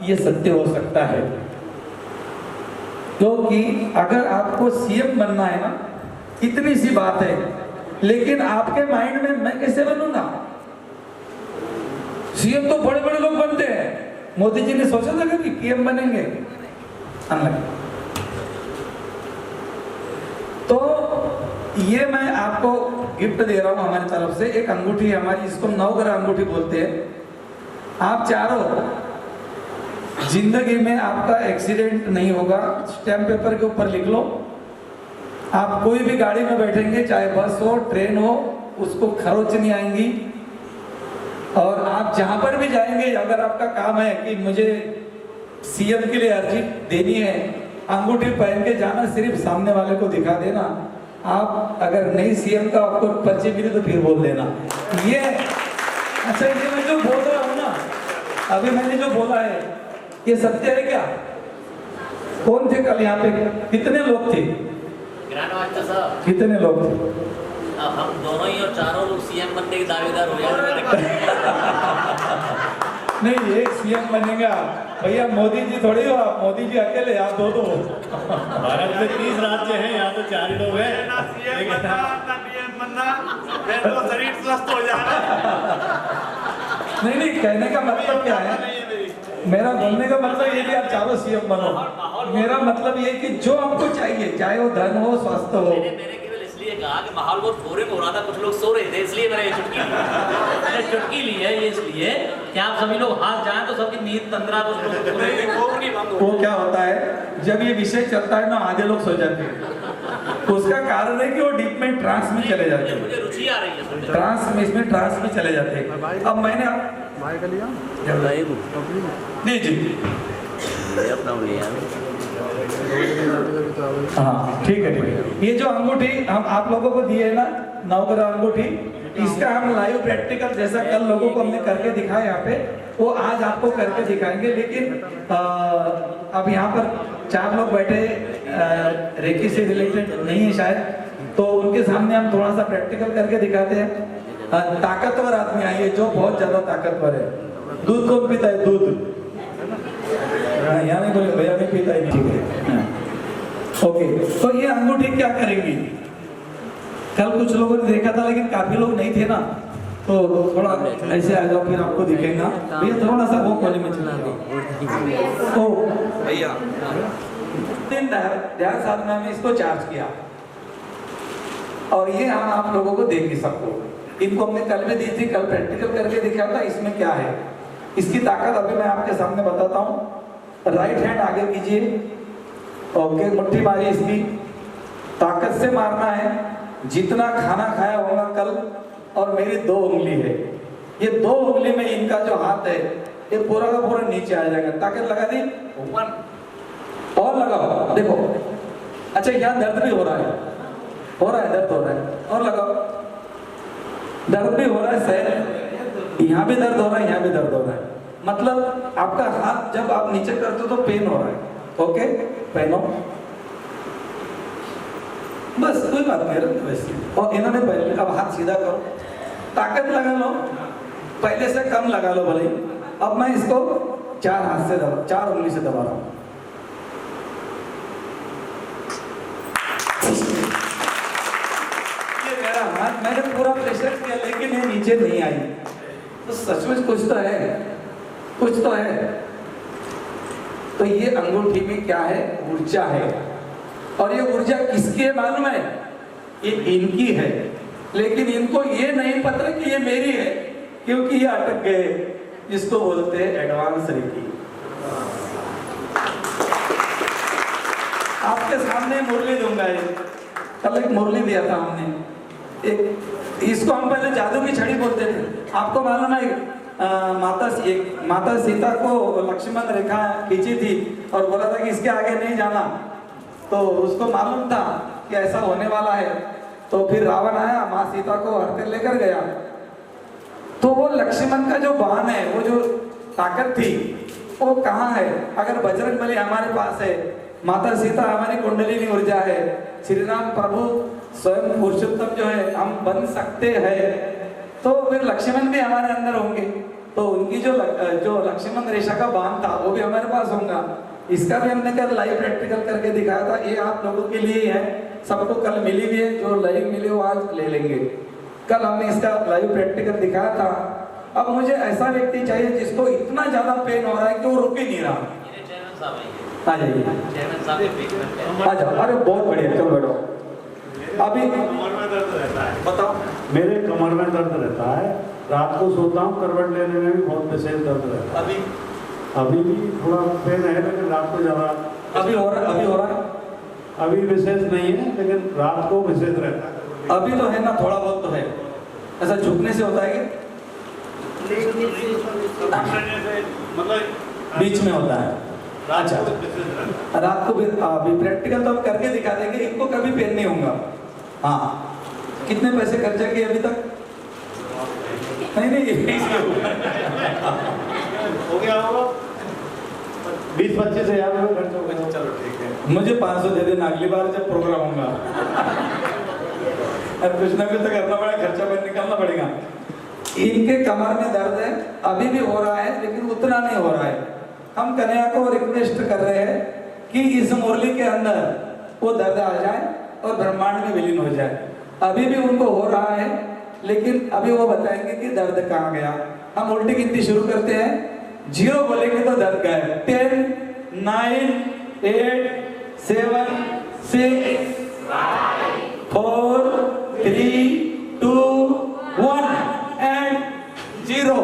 ये सत्य हो सकता है, क्योंकि अगर आपको सीएम बनना है ना, इतनी सी बात है, लेकिन आपके माइंड में मैं कैसे बनूंगा? सीएम तो बड़े बड़े लोग बनते हैं। मोदी जी ने सोचा था कि पीएम बनेंगे? तो ये मैं आपको गिफ्ट दे रहा हूं हमारी तरफ से। एक अंगूठी हमारी, इसको 9 ग्राम अंगूठी बोलते हैं। आप चारों जिंदगी में आपका एक्सीडेंट नहीं होगा, स्टैम्प पेपर के ऊपर लिख लो। आप कोई भी गाड़ी में बैठेंगे, चाहे बस हो ट्रेन हो, उसको खरोच नहीं आएंगी। और आप जहां पर भी जाएंगे, अगर आपका काम है कि मुझे सीएम के लिए अर्जी देनी है, अंगूठी पहन के जाना, सिर्फ सामने वाले को दिखा देना। आप अगर नहीं सीएम का आपको पर्ची मिली तो फिर बोल देना। ये अच्छा, ये मैं जो बोल रहा हूँ ना, अभी मैंने जो बोला है, ये सत्य है क्या? कौन थे कल यहाँ पे? कितने लोग थे? ग्रैंड मास्टर साहब, कितने लोग थे? अब हम दोनों ही और चारों लोग सीएम बनने के दावेदार हो जाएंगे। नहीं, एक सीएम बनेगा भैया, मोदी जी थोड़ी हो आप, मोदी जी अकेले, आप दो भारत में 30 राज्य हैं, यहाँ तो 4 ही लोग हैं। ना सीएम बनना, ना डीएम बनना, फिर तो शरीर स्वस्थ हो जाएगा। नहीं, कहने का मतलब क्या है, मेरा बोलने का मतलब ये कि आप चारों सीएम बनो। मेरा मतलब ये कि जो हमको चाहिए, चाहे वो धन हो, स्वास्थ्य हो। मैंने केवल इसलिए कहा कि माहौल बहुत बोरिंग हो रहा था, कुछ लोग सो रहे थे, इसलिए मैंने ये चुटकी ली है। ये इसलिए कि आप सभी लोग हाथ जाएं तो सबकी नींद तंद्रा, कुछ लोग वो क्या होता है, जब ये विषय चलता है ना, आधे लोग सो जाते हैं। उसका कारण है कि वो डीप में ट्रांस में चले जाते हैं। मुझे रुचि आ रही है, ट्रांस में चले जाते हैं। अब मैंने भाई का लिया नहीं जी, हाँ ठीक है। ये जो अंगूठी हम आप लोगों को दी है ना, नवग्रह अंगूठी, इसका हम लाइव प्रैक्टिकल जैसा कल लोगों को हमने करके दिखाया यहाँ पे, वो आज आपको करके दिखाएंगे। लेकिन अब यहाँ पर 4 लोग बैठे रेकी से रिलेटेड नहीं है शायद, तो उनके सामने हम थोड़ा सा प्रैक्टिकल करके दिखाते हैं। ताकतवर आदमी आइए जो बहुत ज्यादा ताकतवर है। दूध कौन पीता है? दूध यहाँ नहीं बोले भैया नहीं पीता है, ठीक है। ओके, तो ये अंगूठी क्या करेंगी? कल कुछ लोगों ने देखा था लेकिन काफी लोग नहीं थे ना, तो थोड़ा ऐसे आ जाओ, फिर आपको दिखेगा। भैया थोड़ा सा वो कोने में चला जाओ। ओ भैया, ध्यान साधना में इसको चार्ज किया और ये हम आप लोगों को देंगे सबको। इनको हमने कल भी दी थी, कल प्रैक्टिकल करके दिखाया था। इसमें क्या है, इसकी ताकत अभी मैं आपके सामने बताता हूँ। राइट हैंड आगे कीजिए, ओके, मुट्ठी मारी, इसकी ताकत से मारना है। जितना खाना खाया होगा कल, और मेरी 2 उंगली है, ये 2 उंगली में इनका जो हाथ है ये पूरा का पूरा नीचे आ जाएगा। ताकत लगा दी, और लगाओ, देखो। अच्छा, यहाँ दर्द भी हो रहा है, दर्द हो रहा है, और लगाओ, दर्द भी हो रहा है, सही, यहाँ भी दर्द हो रहा है, यहाँ भी दर्द हो रहा है। मतलब आपका हाथ जब आप नीचे करते हो तो पेन हो रहा है। ओके, पहनो, बस कोई बात नहीं वैसे। और इन्होंने पहले, अब हाथ सीधा करो, ताकत लगा लो, पहले से कम लगा लो भले। अब मैं इसको 4 हाथ से 4 उंगली से दबा रहा हूँ। ये मेरा हाथ, मैंने पूरा प्रेशर किया लेकिन ये नीचे नहीं आई, तो सचमुच कुछ तो है, कुछ तो है। तो ये अंगूठी में क्या है? ऊर्जा है। और ये ऊर्जा किसकी है मालूम है? ये इनकी है, लेकिन इनको ये नहीं पता कि ये मेरी है, क्योंकि ये अटक गए, जिसको बोलते हैं एडवांस रेकी। आपके सामने मुरली दूंगा, कल एक मुरली दिया था हमने, एक, इसको हम पहले जादू की छड़ी बोलते थे। आपको मालूम है माता सीता को लक्ष्मण रेखा खींची थी और बोला था कि इसके आगे नहीं जाना, तो उसको मालूम था कि ऐसा होने वाला है। तो फिर रावण आया, माँ सीता को हर कर लेकर गया। तो वो लक्ष्मण का जो बाण है, वो जो ताकत थी, वो कहाँ है? अगर बजरंगबली हमारे पास है, माता सीता हमारी कुंडलिनी ऊर्जा है, श्री राम प्रभु स्वयं पुरुषोत्तम जो है, हम बन सकते हैं, तो फिर लक्ष्मण भी हमारे अंदर होंगे। तो उनकी जो लक्ष्मण रेखा का बाण था वो भी हमारे पास होगा। इसका भी हमने कल लाइव प्रैक्टिकल करके दिखाया था। ये आप लोगों के लिए ही है, सबको कल मिली भी है, जो लाइव मिले वो आज ले लेंगे। कल हमने इसका लाइव प्रैक्टिकल दिखाया था। अब मुझे ऐसा व्यक्ति चाहिए जिसको इतना ज्यादा पेन हो रहा है कि वो रुक ही नहीं रहा। आ जाइए, आ जाओ। अरे बहुत बढ़िया, चलो बैठो। अभी कमर में दर्द रहता है, बताओ। मेरे कमर में दर्द रहता है, रात को सोता हूँ, करवट लेने में भी बहुत विशेष दर्द रहता है। अभी अभी भी थोड़ा पेन है, लेकिन रात को ज़्यादा। अभी हो रहा है? अभी विशेष नहीं है, लेकिन रात को विशेष रहता है। अभी तो है ना, थोड़ा बहुत तो है। ऐसा झुकने से होता है कि मतलब बीच में होता है? अच्छा, रात को भी अभी प्रैक्टिकल तो हम करके दिखा देंगे, इनको कभी पेन नहीं होगा। हाँ, कितने पैसे खर्चा किए अभी तक? नहीं हो गया होगा 20-25 हज़ार रुपये खर्च हो गया। चलो ठीक है। मुझे 500 दे देना, अगली बार जब प्रोग्राम होगा। और कुछ ना कुछ तो करना पड़ेगा, खर्चा पर निकालना पड़ेगा। इनके कमर में दर्द है, अभी भी हो रहा है, लेकिन उतना नहीं हो रहा है। हम कन्या को रिक्वेस्ट कर रहे हैं कि इस मुरली के अंदर वो दर्द आ जाए और ब्रह्मांड में विलीन हो जाए। अभी भी उनको हो रहा है, लेकिन अभी वो बताएंगे कि दर्द कहाँ गया। हम उल्टी गिनती शुरू करते हैं, 0 बोलेंगे तो दर्द गायब। 10, 9, 8, 7, 6, 4, 3, 2, 1 and 0।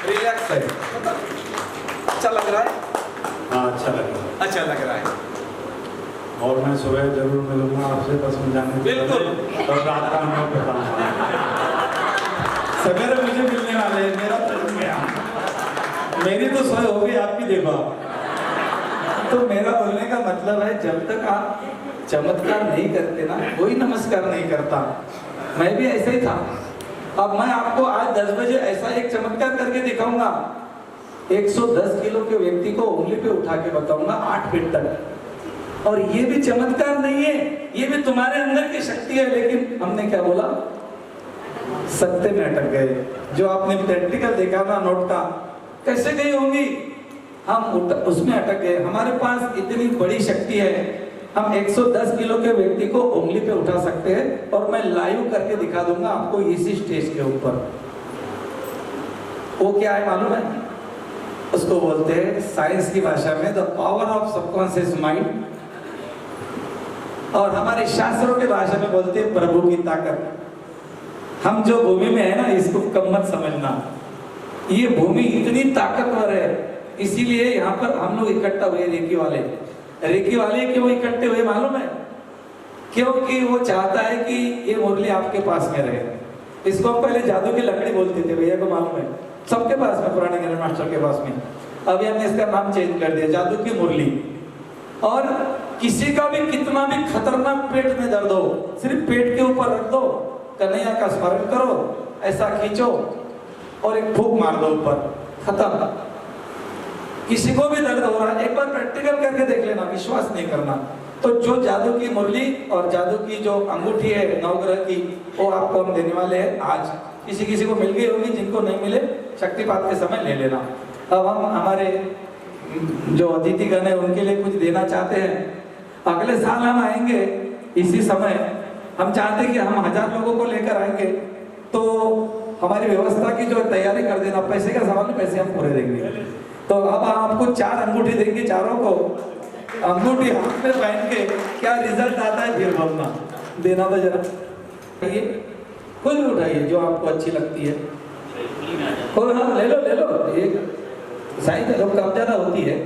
रिलैक्स है। अच्छा लग रहा है? हाँ, अच्छा लगा। अच्छा लग रहा है। और मैं सुबह जरूर मिलूंगा आपसे, बस जाने के बिल्कुल। और रात का अनुभव बताऊंगा। सवेरे मुझे मिलने वाले हैं, मेरा तो हो गया, मेरी तो सोए हो गई, आपकी देखो। तो मेरा बोलने का मतलब है, जब तक आप चमत्कार नहीं करते ना, कोई नमस्कार नहीं करता। मैं भी ऐसे ही था। अब मैं आपको आज 10 बजे ऐसा एक चमत्कार करके दिखाऊंगा। 110 किलो के व्यक्ति को उंगली पे उठा के बताऊंगा 8 फीट तक। और ये भी चमत्कार नहीं है, ये भी तुम्हारे अंदर की शक्ति है। लेकिन हमने क्या बोला? सत्य में अटक गए। जो आपने प्रैक्टिकल देखा ना नोट का, कैसे गई होंगी, हम उसमें अटक गए। हमारे पास इतनी बड़ी शक्ति है, हम 110 किलो के व्यक्ति को उंगली पे उठा सकते हैं। और मैं लाइव करके दिखा दूंगा आपको इसी स्टेज के ऊपर। वो क्या है मालूम है? उसको बोलते हैं साइंस की भाषा में the power of subconscious mind, और हमारे शास्त्रों के भाषा में बोलते हैं प्रभु की ताकत। हम जो भूमि में है ना, इसको कम मत समझना। ये भूमि इतनी ताकतवर है, इसीलिए यहाँ पर हम लोग इकट्ठा हुए। रेकी वाले क्यों इकट्ठे हुए मालूम है? क्योंकि वो चाहता है कि ये मुरली आपके पास में रहे। इसको हम पहले जादू की लकड़ी बोलते थे, भैया को मालूम है, सबके पास में, पुराने ग्रैंड मास्टर के पास में। अभी हमने इसका नाम चेंज कर दिया, जादू की मुरली। और किसी का भी कितना भी खतरनाक पेट में दर्द हो, सिर्फ पेट के ऊपर रख दो, कन्हैया का स्मरण करो, ऐसा खींचो और एक फूंक मार दो ऊपर, खत्म। किसी को भी दर्द हो रहा है, एक बार प्रैक्टिकल करके देख लेना, विश्वास नहीं करना। तो जो जादू की मुरली और जादू की जो अंगूठी है नवग्रह की, वो आपको हम देने वाले हैं आज। किसी को मिल गई होगी, जिनको नहीं मिले शक्तिपात के समय ले लेना। अब हम हमारे जो अतिथिगण है उनके लिए कुछ देना चाहते हैं। अगले साल हम आएंगे इसी समय, हम चाहते हैं कि हम 1000 लोगों को लेकर आएंगे। तो हमारी व्यवस्था की जो तैयारी कर देना, पैसे का सवाल, पैसे हम पूरे देंगे। तो अब आपको 4 अंगूठी देंगे, चारों को अंगूठी हाथ में पहन के क्या रिजल्ट आता है फिर बोलना। देना तो जरा कोई भी उठाइए जो आपको अच्छी लगती है। कोई, हाँ ले लो एक साइज लोग कम ज्यादा होती है।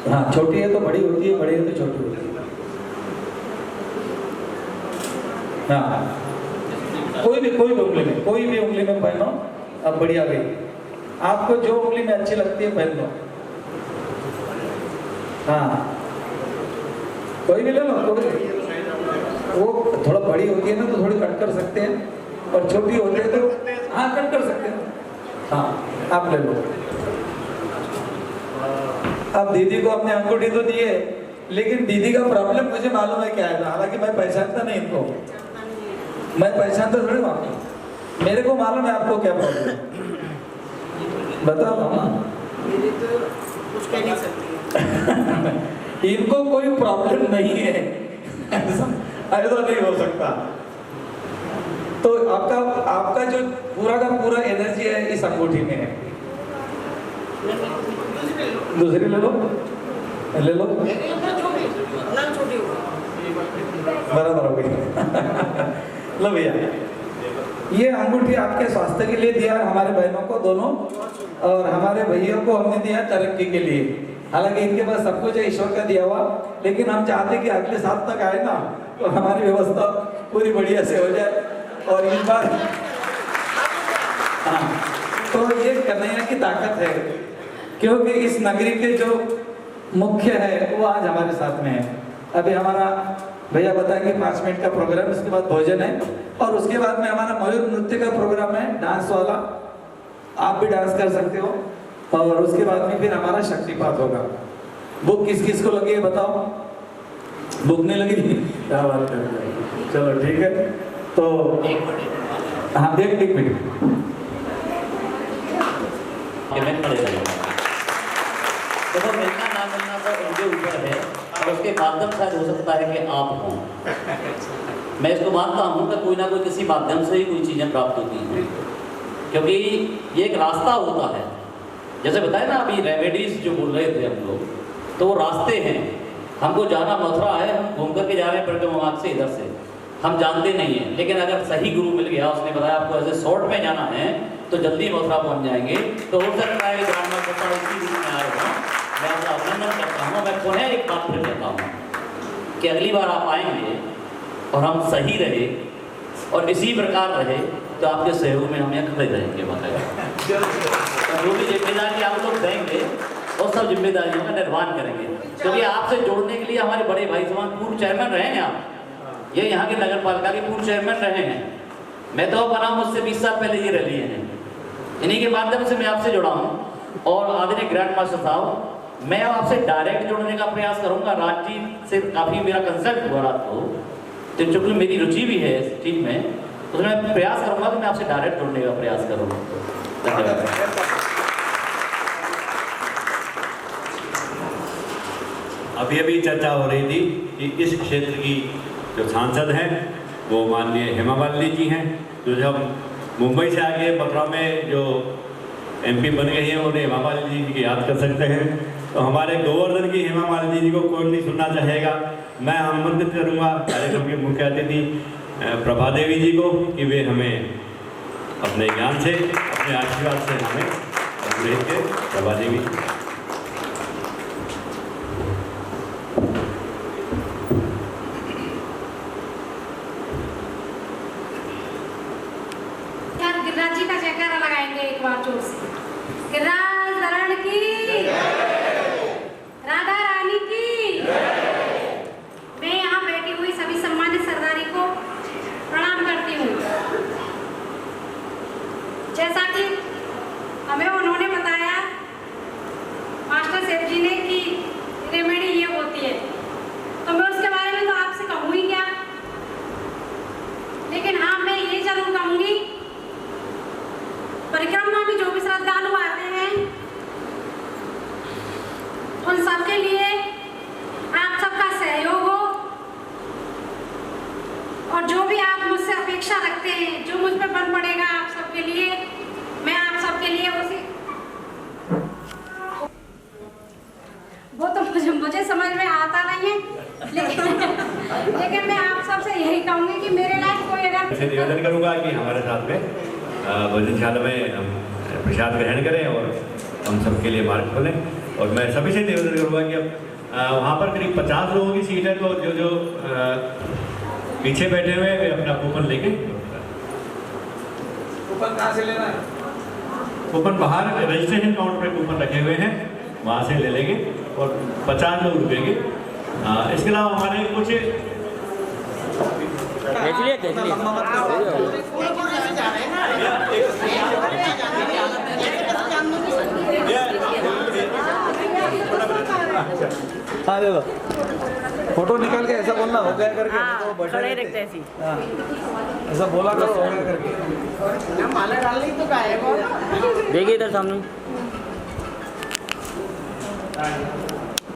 हाँ, छोटी है तो बड़ी होती है, बड़ी है तो छोटी होती है। हाँ, कोई भी उंगली में पहनो। अब बढ़िया गई, आपको जो उंगली में अच्छी लगती है पहन लो। हाँ, कोई भी ले लो। वो थोड़ा बड़ी होती है ना, तो थोड़ी कट कर सकते हैं, और छोटी होती है तो हाँ कट कर सकते हैं। हाँ, आप ले लो। अब दीदी को अपने अंगूठी तो दिए, लेकिन दीदी का प्रॉब्लम मुझे मालूम है क्या है। हालांकि मैं पहचानता नहीं इनको, मैं पहचानता थोड़ी हूँ। मेरे को मालूम है आपको क्या प्रॉब्लम है, बताओ ना। कुछ कह नहीं सकती। इनको कोई प्रॉब्लम नहीं है, ऐसा नहीं हो सकता। तो आपका जो पूरा का पूरा एनर्जी है इस अंगूठी में है। दूसरी ले लो। बराबर हो गई। लो भैया, ये अंगूठी आपके स्वास्थ्य के लिए दिया हमारे बहनों को दोनों, और हमारे भैया को हमने दिया तरक्की के लिए। हालांकि इनके पास सब कुछ है ईश्वर का दिया हुआ, लेकिन हम चाहते कि अगले साल तक आए ना तो हमारी व्यवस्था पूरी बढ़िया से हो जाए। और इस बार हाँ, तो ये कन्हैया की ताकत है, क्योंकि इस नगरी के जो मुख्य है वो आज हमारे साथ में है। अभी हमारा भैया बताएंगे 5 मिनट का प्रोग्राम, उसके बाद भोजन है, और उसके बाद में हमारा मयूर नृत्य का प्रोग्राम है, डांस वाला। आप भी डांस कर सकते हो, और उसके बाद में फिर हमारा शक्तिपात होगा। बुक किस किस को लगी है बताओ? बुक नहीं लगी? क्या बात कर रहे हैं? चलो ठीक है, तो हाँ एक मिनट देखो, मिलना ना मिलना तो उनके ऊपर है, और उसके माध्यम शायद हो सकता है कि आप हों। मैं इसको मानता हूँ कि कोई ना कोई किसी माध्यम से ही कोई चीज़ें प्राप्त होती हैं, क्योंकि ये एक रास्ता होता है। जैसे बताया ना अभी रेमेडीज जो बोल रहे थे हम लोग, तो वो रास्ते हैं। हमको जाना मथुरा है, हम घूम करके जा रहे हैं परिक्रमा मार्ग से, इधर से हम जानते नहीं हैं, लेकिन अगर सही गुरु मिल गया, उसने बताया आपको ऐसे शॉर्ट में जाना है तो जल्दी मथुरा पहुंच जाएंगे। तो हो सकता है ग्राम में पता इसी रूप में आए हों। मैं आपका अभिनंदन करता हूँ। मैं पुनः एक बात फिर कहता हूँ कि अगली बार आप आएंगे और हम सही रहे और इसी प्रकार रहे तो आपके सहयोग में हम यहाँ खड़े रहेंगे। तो जो भी जिम्मेदारी आप लोग देंगे और सब जिम्मेदारियों का निर्वहन करेंगे, क्योंकि आपसे जोड़ने के लिए हमारे बड़े भाई समान पूर्व चेयरमैन रहे हैं आप, ये यहाँ के नगर पालिका के पूर्व चेयरमैन रहे हैं। मैं तो बना मुझसे 20 साल पहले ये रह लिए हैं, इन्हीं के माध्यम से मैं आपसे जुड़ा हूँ। और आदरणीय ग्रैंड मास्टर साहब, मैं आपसे डायरेक्ट जुड़ने का प्रयास करूँगा। राज जी से काफ़ी मेरा कंसल्ट हुआ रात को, तो चूँकि मेरी रुचि भी है इस चीज़ में, तो मैं प्रयास करूँगा कि मैं आपसे डायरेक्ट जुड़ने का प्रयास करूँ। धन्यवाद। अभी चर्चा हो रही थी कि इस क्षेत्र की जो सांसद हैं वो माननीय हेमा मालिनी जी हैं, जो जब मुंबई से आके मथुरा में जो एमपी बन गई हैं, उन्हें हेमा मालिनी जी की याद कर सकते हैं। तो हमारे गोवर्धन की हेमा मालिनी जी को कौन नहीं सुनना चाहेगा। मैं आमंत्रित करूँगा कार्यक्रम के मुख्य अतिथि प्रभा देवी जी को कि वे हमें अपने ज्ञान से, अपने आशीर्वाद से हमें भेज के। प्रभा देवी गिरिराज जी का जयकारा लगाएंगे एक बार जोर से। गिरिराज धरण की, राधा रानी की। मैं यहाँ बैठी हुई सभी सम्मानित सरदारी को प्रणाम करती हूँ। जैसा कि हमें उन्होंने बताया मास्टर साहब जी ने कि रेमेडी ये होती है, तो मैं उसके बारे में तो आपसे कहूँ ही क्या, लेकिन हाँ मैं ये जरूर कहूँगी, परिक्रमा में जो भी श्रद्धालु आते हैं उन सबके लिए आप सबका सहयोग हो, और जो भी आप मुझसे अपेक्षा रखते हैं, जो मुझ पर बन पड़ेगा आप सबके लिए, मैं आप सबके लिए उसी, वो तो मुझे समझ में आता नहीं है, लेकिन मैं आप सबसे यही कहूँगी कि मेरे लायक कोई अगर निवेदन करूँगा कि हमारे साथ में भोजनशाला में हम प्रसाद ग्रहण करें और हम सबके लिए मार्ग खोलें। और मैं सभी से निवेदन करूँगा कि अब वहाँ पर करीब 50 लोगों की सीट है, तो जो पीछे बैठे हुए वे अपना कूपन लेके। कूपन कहाँ से लेना है? कूपन बाहर रजिस्ट्रेशन काउंटर पे कूपन रखे हुए हैं, वहाँ से ले लेंगे, और 50 लोग रुकेंगे। इसके अलावा हमारे कुछ हाँ दे दो, फोटो निकाल के ऐसा बोलना हो गया करके। हाँ, तो खड़े रखते ऐसी। हाँ, ऐसा बोला करो हो गया करके। माला डालनी तो क्या है? देखिए इधर सामने।